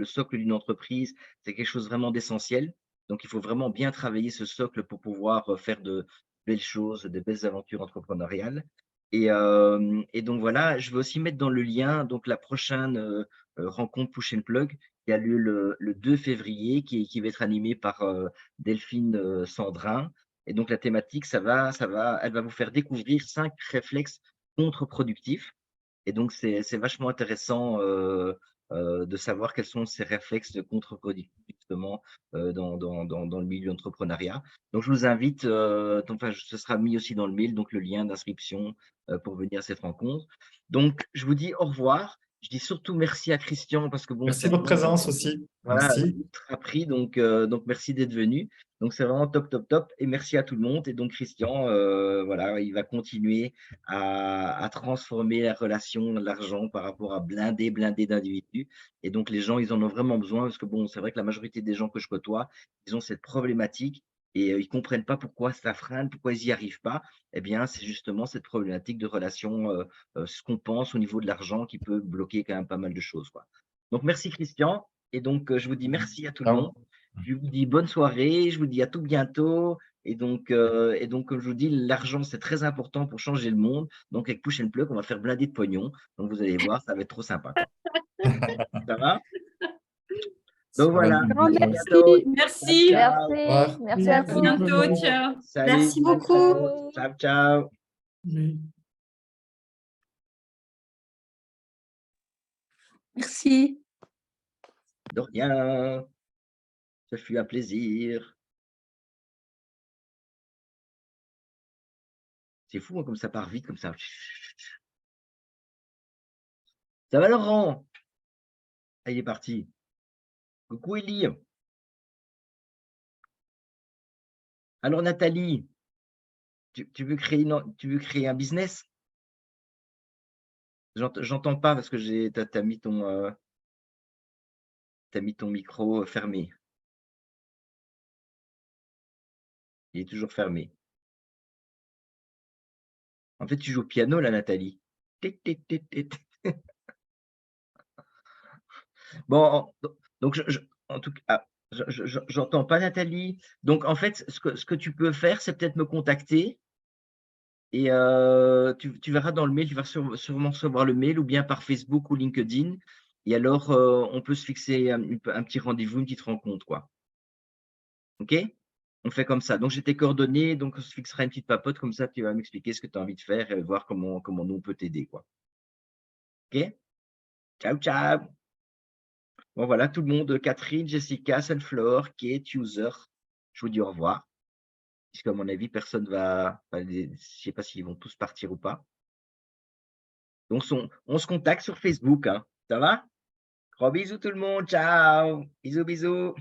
socle d'une entreprise, c'est quelque chose vraiment d'essentiel. Donc, il faut vraiment bien travailler ce socle pour pouvoir faire de belles choses, de belles aventures entrepreneuriales. Et donc, voilà, je vais aussi mettre dans le lien donc, la prochaine rencontre Push and Plug qui a lieu le 2 février, qui va être animée par Delphine Sandrin. Et donc, la thématique, elle va vous faire découvrir 5 réflexes contre-productifs. Et donc, c'est vachement intéressant de savoir quels sont ces réflexes contre-productifs justement dans le milieu entrepreneuriat. Donc, je vous invite, ce sera mis aussi dans le mail, donc le lien d'inscription pour venir à cette rencontre. Donc, je vous dis au revoir. Je dis surtout merci à Christian parce que bon, merci de votre présence aussi. Voilà, merci. ultra pris, donc merci d'être venu. Donc c'est vraiment top. Et merci à tout le monde. Et donc Christian, voilà, il va continuer à transformer la relation, l'argent par rapport à blindé d'individus. Et donc les gens, ils en ont vraiment besoin parce que bon, c'est vrai que la majorité des gens que je côtoie, ils ont cette problématique et ils comprennent pas pourquoi ça freine, pourquoi ils n'y arrivent pas. Eh bien, c'est justement cette problématique de relation, ce qu'on pense au niveau de l'argent qui peut bloquer quand même pas mal de choses, quoi. Donc merci Christian. Et donc, je vous dis merci à tout le monde. Je vous dis bonne soirée. Je vous dis à tout bientôt. Et donc, comme je vous dis, l'argent, c'est très important pour changer le monde. Donc, avec Push and Plug, on va faire blinder de pognon. Donc, vous allez voir, ça va être trop sympa. Ça va? Donc, voilà. Grand À merci. bientôt. Merci. Ciao. Merci. Merci à À tous. bientôt. Ciao. Salut. Merci beaucoup. Ciao, ciao. Merci. De rien. Ce fut un plaisir. C'est fou, hein, comme ça part vite, comme ça. Ça va, Laurent? Ah, il est parti. Coucou, Élie. Alors, Nathalie, tu veux créer un business? J'entends pas parce que t'as mis ton micro fermé. Il est toujours fermé. En fait, tu joues au piano, là, Nathalie. Tic, tic, tic, tic. Bon, donc, en tout cas, j'entends pas, Nathalie. Donc, en fait, ce que tu peux faire, c'est peut-être me contacter. Et tu verras dans le mail, tu vas sûrement recevoir le mail ou bien par Facebook ou LinkedIn. Et alors, on peut se fixer un petit rendez-vous, une petite rencontre, quoi. OK? On fait comme ça. Donc, j'ai tes coordonnées, donc on se fixera une petite papote, comme ça, tu vas m'expliquer ce que tu as envie de faire et voir comment nous, on peut t'aider, quoi. OK? Ciao, ciao. Bon, voilà, tout le monde, Catherine, Jessica, Sunflower, Kate, User, je vous dis au revoir. Puisque, à mon avis, personne va, je ne sais pas s'ils vont tous partir ou pas. Donc, on se contacte sur Facebook, hein. Ça va? Gros bisous tout le monde, ciao. Bisous, bisous.